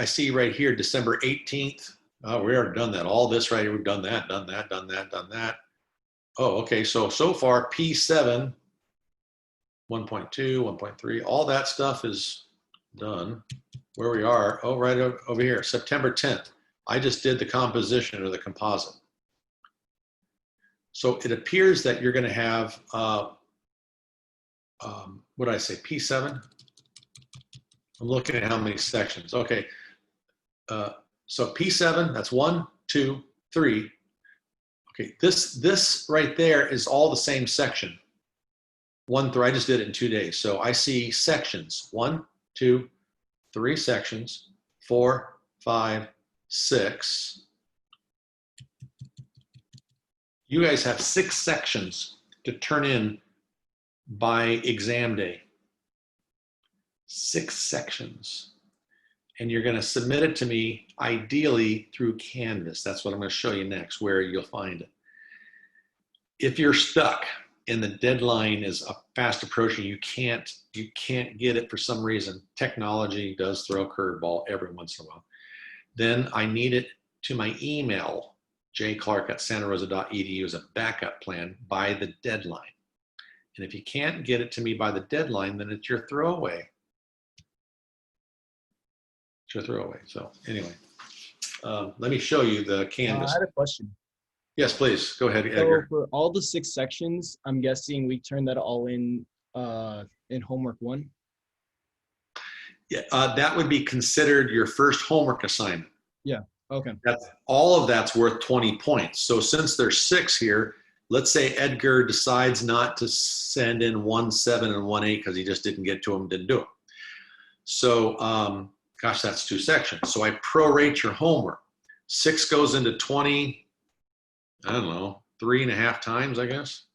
see right here, December 18th. We already done that. All this right here, we've done that, done that, done that, done that. Oh, okay. So far, P7, 1.2, 1.3, all that stuff is done. Where we are, oh, right over here, September 10th. I just did the composition or the composite. So it appears that you're going to have, what did I say, P7? I'm looking at how many sections. Okay. So P7, that's 1, 2, 3. Okay, this right there is all the same section. 1 through, I just did it in 2 days. So I see sections, 1, 2, 3 sections, 4, 5, 6. You guys have 6 sections to turn in by exam day. 6 sections. And you're going to submit it to me ideally through Canvas. That's what I'm going to show you next, where you'll find it. If you're stuck and the deadline is fast approaching, you can't get it for some reason. Technology does throw a curveball every once in a while. Then I need it to my email, jclark@santarosa.edu, as a backup plan by the deadline. And if you can't get it to me by the deadline, then it's your throwaway. It's your throwaway. So anyway, let me show you the Canvas. I had a question. Yes, please. Go ahead, Edgar. So for all the 6 sections, I'm guessing we turn that all in homework 1? Yeah, that would be considered your first homework assignment. Yeah, okay. All of that's worth 20 points. So since there's 6 here, let's say Edgar decides not to send in 1.7 and 1.8 because he just didn't get to them, didn't do it. So, gosh, that's 2 sections. So I prorate your homework. 6 goes into 20, I don't know, 3.5 times, I guess.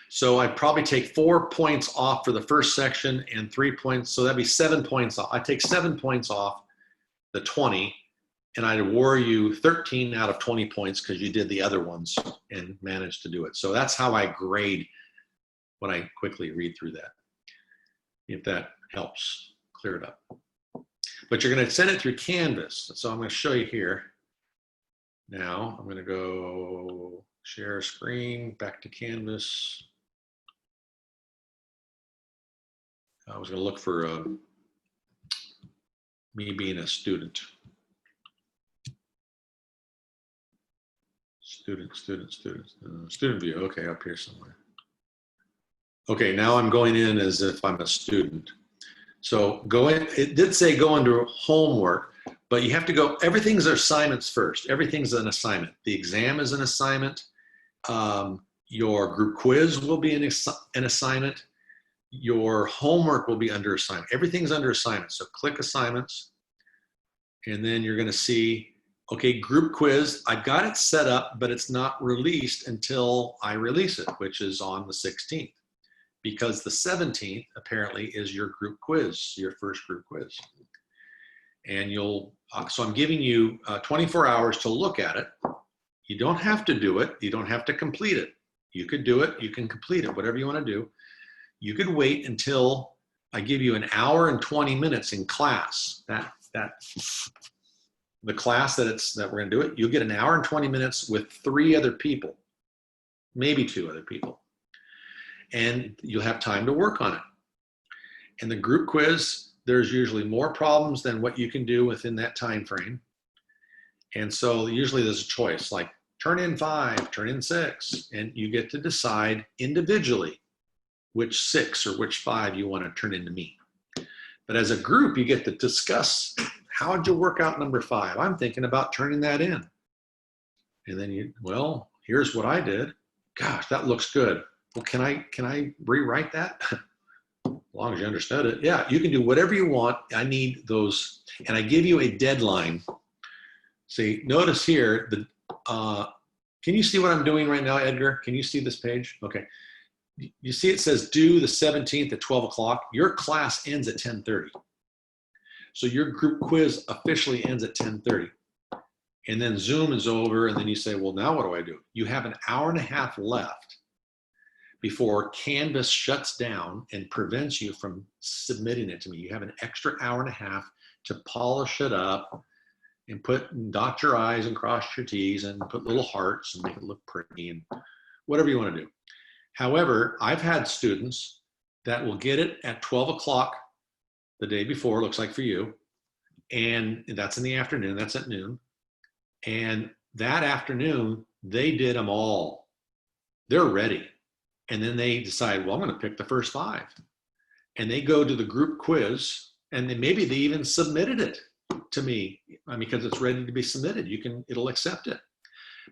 So I probably take 4 points off for the first section and 3 points. So that'd be 7 points off. I take 7 points off the 20, and I'd award you 13 out of 20 points because you did the other ones and managed to do it. So that's how I grade when I quickly read through that, if that helps clear it up. But you're going to send it through Canvas. So I'm going to show you here. Now I'm going to go share screen, back to Canvas. I was going to look for me being a student. Student view. Okay, up here somewhere. Okay, now I'm going in as if I'm a student. So go in, it did say go into homework, but you have to go, everything's assignments first. Everything's an assignment. The exam is an assignment. Your group quiz will be an assignment. Your homework will be under assignment. Everything's under assignment. So click assignments, and then you're gonna see, okay, group quiz, I've got it set up, but it's not released until I release it, which is on the 16th. Because the 17th apparently is your group quiz, your first group quiz. And so I'm giving you 24 hours to look at it. You don't have to do it. You don't have to complete it. You could do it, you can complete it, whatever you want to do. You could wait until I give you 1 hour and 20 minutes in class. The class that we're gonna do it, you'll get 1 hour and 20 minutes with 3 other people, maybe 2 other people. And you'll have time to work on it. In the group quiz, there's usually more problems than what you can do within that time frame. And so usually there's a choice, like turn in 5, turn in 6, and you get to decide individually which 6 or which 5 you want to turn into me. But as a group, you get to discuss, how did you work out number 5? I'm thinking about turning that in. And then well, here's what I did. Gosh, that looks good. Well, can I rewrite that? As long as you understood it. Yeah, you can do whatever you want. I need those, and I give you a deadline. See, notice here, Can you see what I'm doing right now, Edgar? Can you see this page? Okay. You see it says due the 17th at 12 o'clock. Your class ends at 10:30. So your group quiz officially ends at 10:30. And then Zoom is over, and then you say, well, now what do I do? You have an hour and a half left before Canvas shuts down and prevents you from submitting it to me. You have an extra hour and a half to polish it up and dot your I's and cross your T's and put little hearts and make it look pretty and whatever you want to do. However, I've had students that will get it at 12 o'clock the day before, looks like for you, and that's in the afternoon, that's at noon. And that afternoon, they did them all. They're ready. And then they decide, well, I'm going to pick the first 5. And they go to the group quiz, and then maybe they even submitted it to me. I mean, because it's ready to be submitted. It'll accept it.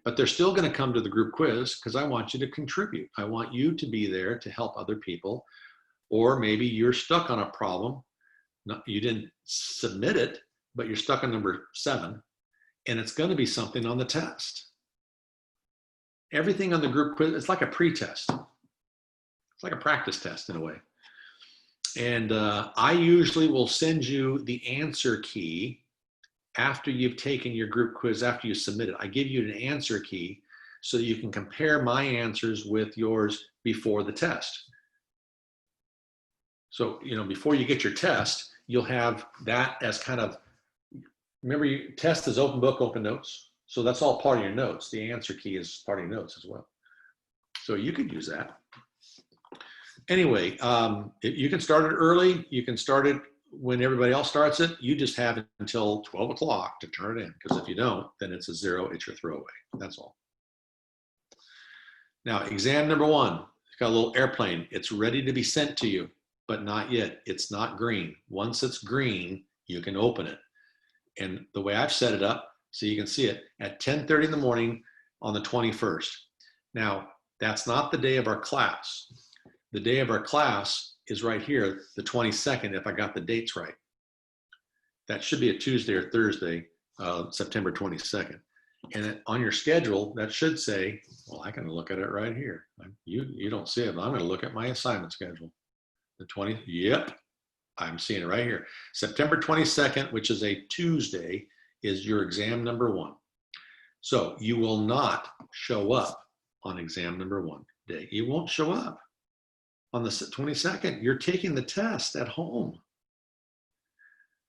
But they're still going to come to the group quiz because I want you to contribute. I want you to be there to help other people. Or maybe you're stuck on a problem. You didn't submit it, but you're stuck on number 7. And it's going to be something on the test. Everything on the group quiz, it's like a pre-test. It's like a practice test in a way. And I usually will send you the answer key after you've taken your group quiz, after you submit it. I give you an answer key so that you can compare my answers with yours before the test. So, before you get your test, you'll have that as kind of, remember, your test is open book, open notes. So that's all part of your notes. The answer key is part of your notes as well. So you could use that. Anyway, you can start it early. You can start it when everybody else starts it. You just have until 12 o'clock to turn it in. Because if you don't, then it's a 0, it's your throwaway. That's all. Now, exam number 1, it's got a little airplane. It's ready to be sent to you, but not yet. It's not green. Once it's green, you can open it. And the way I've set it up, so you can see it, at 10:30 in the morning on the 21st. Now, that's not the day of our class. The day of our class is right here, the 22nd, if I got the dates right. That should be a Tuesday or Thursday, September 22nd. And on your schedule, that should say, well, I can look at it right here. You don't see it, but I'm going to look at my assignment schedule. The 20th, yep, I'm seeing it right here. September 22nd, which is a Tuesday, is your exam number 1. So you will not show up on exam number 1 day. You won't show up on the 22nd. You're taking the test at home.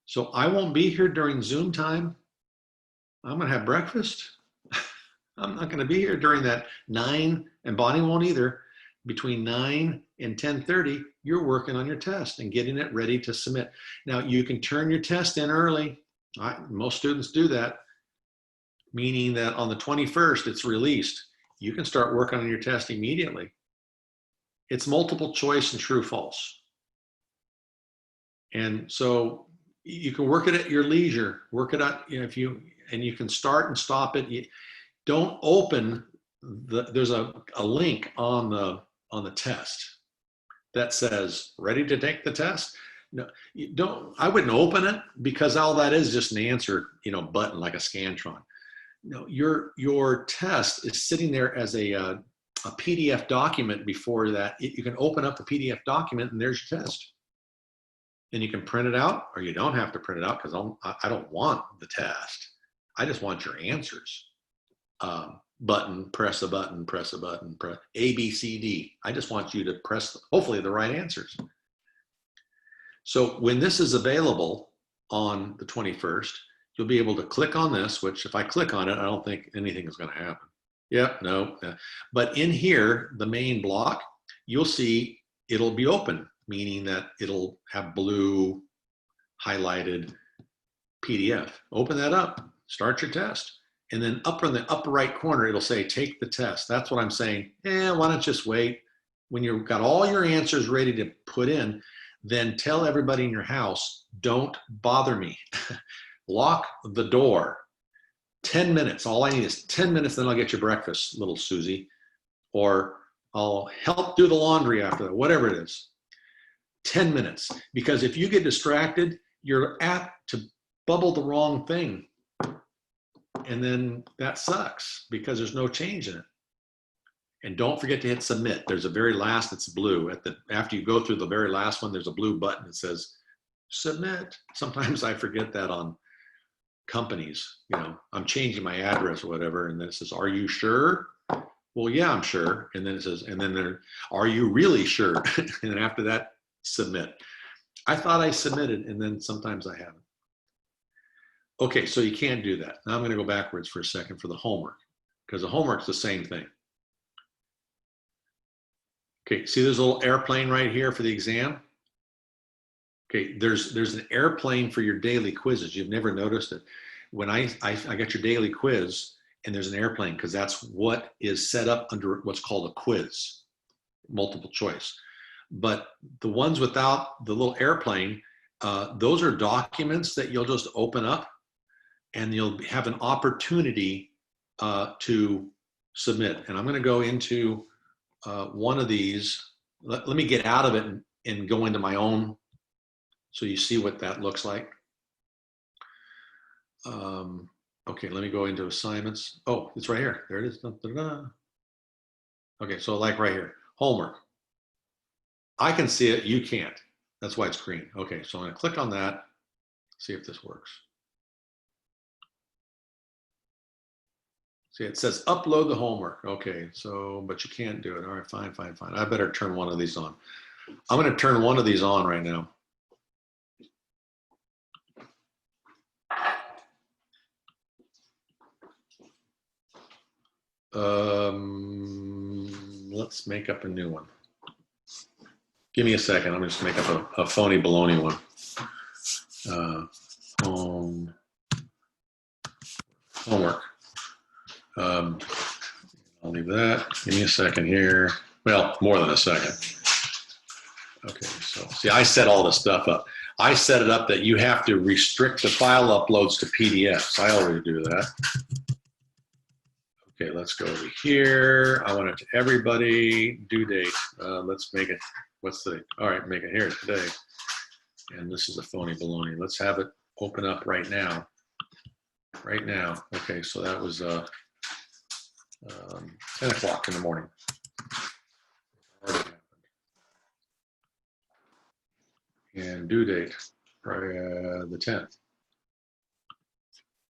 So I won't be here during Zoom time. I'm going to have breakfast. I'm not going to be here during that 9, and Bonnie won't either. Between 9 and 10:30, you're working on your test and getting it ready to submit. Now, you can turn your test in early. Most students do that, meaning that on the 21st, it's released. You can start working on your test immediately. It's multiple choice and true, false. And so you can work it at your leisure, work it out, and you can start and stop it. Don't open there's a link on the test that says ready to take the test. No, I wouldn't open it, because all that is just an answer, button like a Scantron. No, your test is sitting there as a PDF document before that. You can open up the PDF document and there's your test. And you can print it out, or you don't have to print it out, because I don't want the test. I just want your answers. Press a button, press A, B, C, D. I just want you to press, hopefully, the right answers. So when this is available on the 21st, you'll be able to click on this, which if I click on it, I don't think anything is going to happen. Yep, no. But in here, the main block, you'll see it'll be open, meaning that it'll have blue highlighted PDF. Open that up, start your test. And then up in the upper right corner, it'll say, take the test. That's what I'm saying. Why don't you just wait? When you've got all your answers ready to put in, then tell everybody in your house, don't bother me. Lock the door. 10 minutes. All I need is 10 minutes, then I'll get your breakfast, little Susie. Or I'll help do the laundry after that, whatever it is. 10 minutes. Because if you get distracted, you're apt to bubble the wrong thing. and then that sucks because there's no change in it. And don't forget to hit submit. There's a very last, it's blue. After you go through the very last one, there's a blue button that says submit. Sometimes I forget that on companies. I'm changing my address or whatever, and then it says, are you sure? Well, yeah, I'm sure. And then it says, and then there, are you really sure? And then after that, submit. I thought I submitted, and then sometimes I haven't. Okay, so you can't do that. Now I'm going to go backwards for a second for the homework, because the homework's the same thing. Okay, see there's a little airplane right here for the exam? Okay, there's an airplane for your daily quizzes. You've never noticed it. When I got your daily quiz, and there's an airplane, because that's what is set up under what's called a quiz, multiple choice. But the ones without the little airplane, those are documents that you'll just open up, and you'll have an opportunity to submit. And I'm going to go into one of these. Let me get out of it and go into my own, so you see what that looks like. Okay, let me go into assignments. Oh, it's right here. There it is. Okay, so like right here, homework. I can see it, you can't. That's why it's green. Okay, so I'm going to click on that, see if this works. See, it says upload the homework. Okay, so, but you can't do it. All right, fine. I better turn one of these on. I'm going to turn one of these on right now. Let's make up a new one. Give me a second. I'm just make up a phony baloney one. Homework. I'll leave that. Give me a second here. Well, more than a second. Okay, so see, I set all this stuff up. I set it up that you have to restrict the file uploads to PDFs. I already do that. Okay, let's go over here. I want it to everybody. Due date. Let's make it. What's the? All right, make it here today. And this is a phony baloney. Let's have it open up right now. Right now. Okay, so that was 10 o'clock in the morning. And due date, probably the 10th.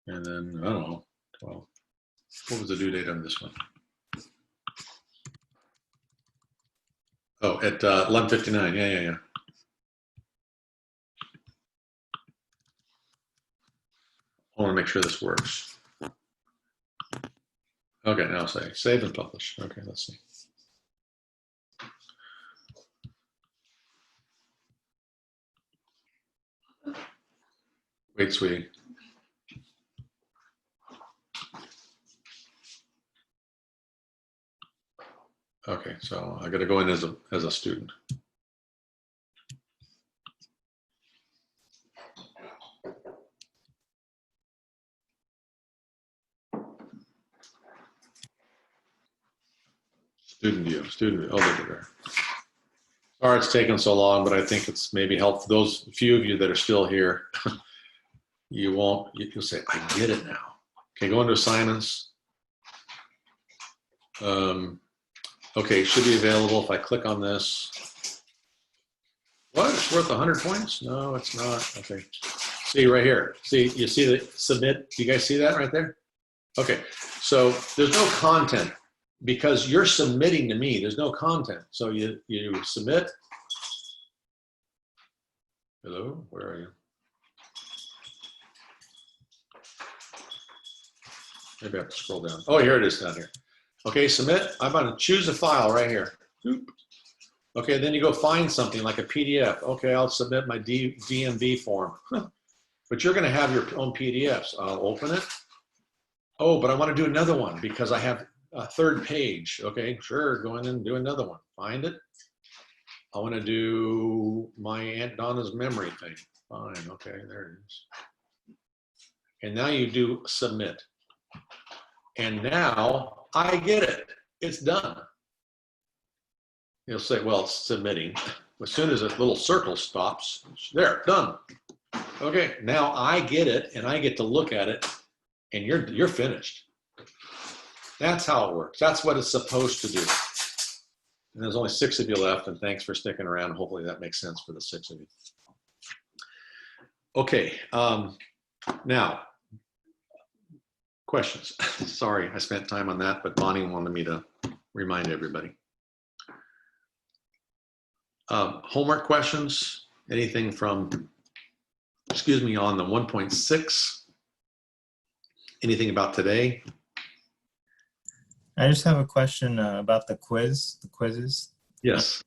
And then, I don't know, 12. What was the due date on this one? Oh, at 11:59. Yeah. I want to make sure this works. Okay, now say save and publish. Okay, let's see. Wait, sweetie. Okay, so I got to go in as a student. Student view. Oh, there. Sorry it's taken so long, but I think it's maybe helpful. Those few of you that are still here, you'll say, I get it now. Okay, go into assignments. Okay, should be available if I click on this. What? It's worth 100 points? No, it's not. Okay. See right here. See, you see the submit? Do you guys see that right there? Okay, so there's no content because you're submitting to me. There's no content. So you submit. Hello, where are you? Maybe I have to scroll down. Oh, here it is down here. Okay, submit. I'm going to choose a file right here. Oop. Okay, then you go find something like a PDF. Okay, I'll submit my DMV form. But you're going to have your own PDFs. I'll open it. Oh, but I want to do another one because I have a third page. Okay, sure, go in and do another one. Find it. I want to do my Aunt Donna's memory thing. Fine, okay, there it is. And now you do submit. And now I get it. It's done. You'll say, well, it's submitting. As soon as that little circle stops, there, done. Okay, now I get it and I get to look at it and you're finished. That's how it works. That's what it's supposed to do. And there's only 6 of you left, and thanks for sticking around. Hopefully that makes sense for the 6 of you. Okay, now, questions. Sorry, I spent time on that, but Bonnie wanted me to remind everybody. Homework questions, anything from, excuse me, on the 1.6, anything about today? I just have a question about the quizzes. Yes.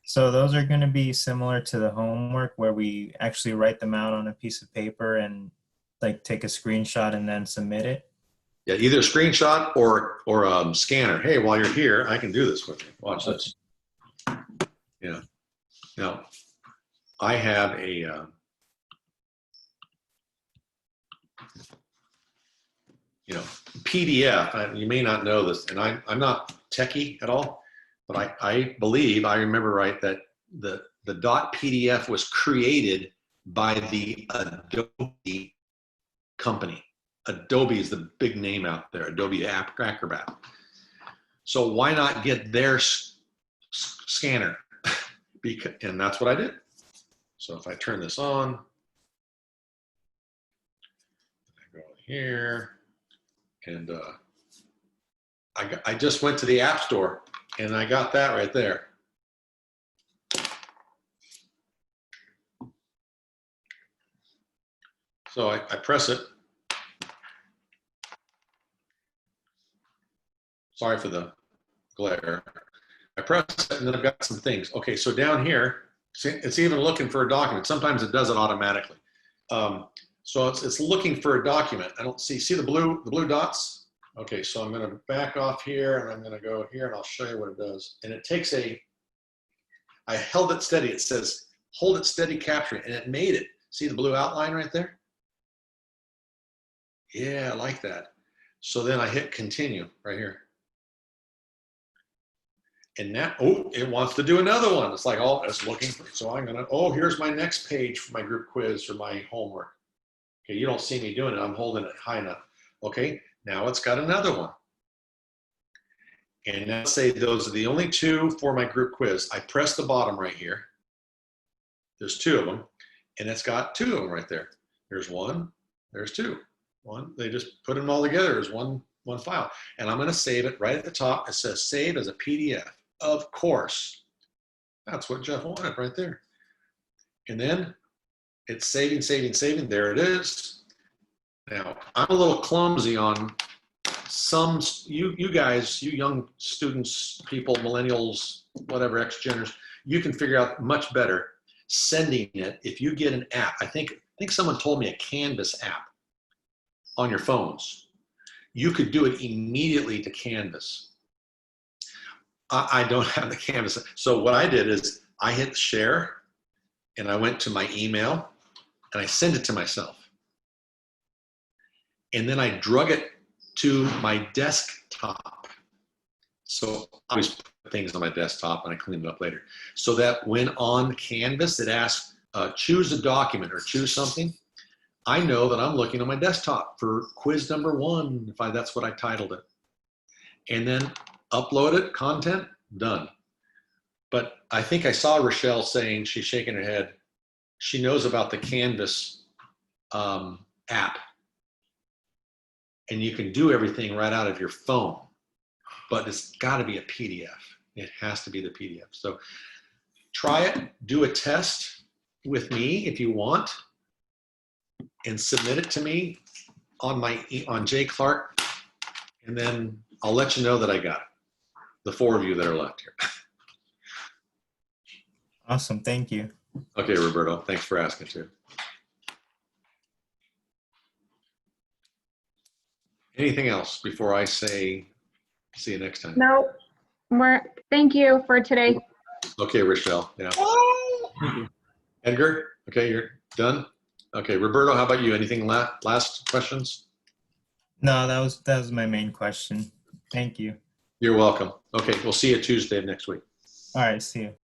So those are going to be similar to the homework where we actually write them out on a piece of paper and like take a screenshot and then submit it? Yeah, either a screenshot or scanner. Hey, while you're here, I can do this with you. Watch this. Yeah. Now, I have a PDF. You may not know this, and I'm not techie at all, but I believe I remember right that the .pdf was created by the Adobe company. Adobe is the big name out there, Adobe Acrobat. So why not get their scanner? And that's what I did. So if I turn this on, I go here, and I just went to the App Store, and I got that right there. So I press it. Sorry for the glare. I press it, and then I've got some things. Okay, so down here, it's even looking for a document. Sometimes it does it automatically. So it's looking for a document. I don't see the blue dots? Okay, so I'm gonna back off here, and I'm gonna go here, and I'll show you what it does. And it takes I held it steady. It says, hold it steady, capture it, and it made it. See the blue outline right there? Yeah, I like that. So then I hit continue right here. And now, it wants to do another one. It's like, it's looking for, so I'm gonna, here's my next page for my group quiz or my homework. Okay, you don't see me doing it, I'm holding it high enough. Okay, now it's got another one. And now say those are the only 2 for my group quiz. I press the bottom right here. There's 2 of them, and it's got 2 of them right there. There's 1, there's 2. They just put them all together as one file. And I'm gonna save it right at the top. It says save as a PDF. Of course, that's what Jeff wanted right there. And then it's saving. There it is. Now, I'm a little clumsy on some, you guys, you young students, people, millennials, whatever, X-Geners, you can figure out much better sending it if you get an app. I think someone told me a Canvas app on your phones. You could do it immediately to Canvas. I don't have the Canvas. So what I did is I hit share, and I went to my email, and I sent it to myself. And then I drug it to my desktop. So I always put things on my desktop, and I clean it up later. So that when on Canvas, it asks, choose a document or choose something. I know that I'm looking on my desktop for quiz number 1, if that's what I titled it. And then upload it, content, done. But I think I saw Rochelle saying, she's shaking her head, she knows about the Canvas app. And you can do everything right out of your phone, but it's gotta be a PDF. It has to be the PDF. So try it, do a test with me if you want, and submit it to me on Jay Clark, and then I'll let you know that I got it. The 4 of you that are left here. Awesome, thank you. Okay, Roberto, thanks for asking too. Anything else before I say see you next time? No, thank you for today. Okay, Rochelle, yeah. Edgar, okay, you're done? Okay, Roberto, how about you? Anything last questions? No, that was my main question. Thank you. You're welcome. Okay, we'll see you Tuesday of next week. All right, see you.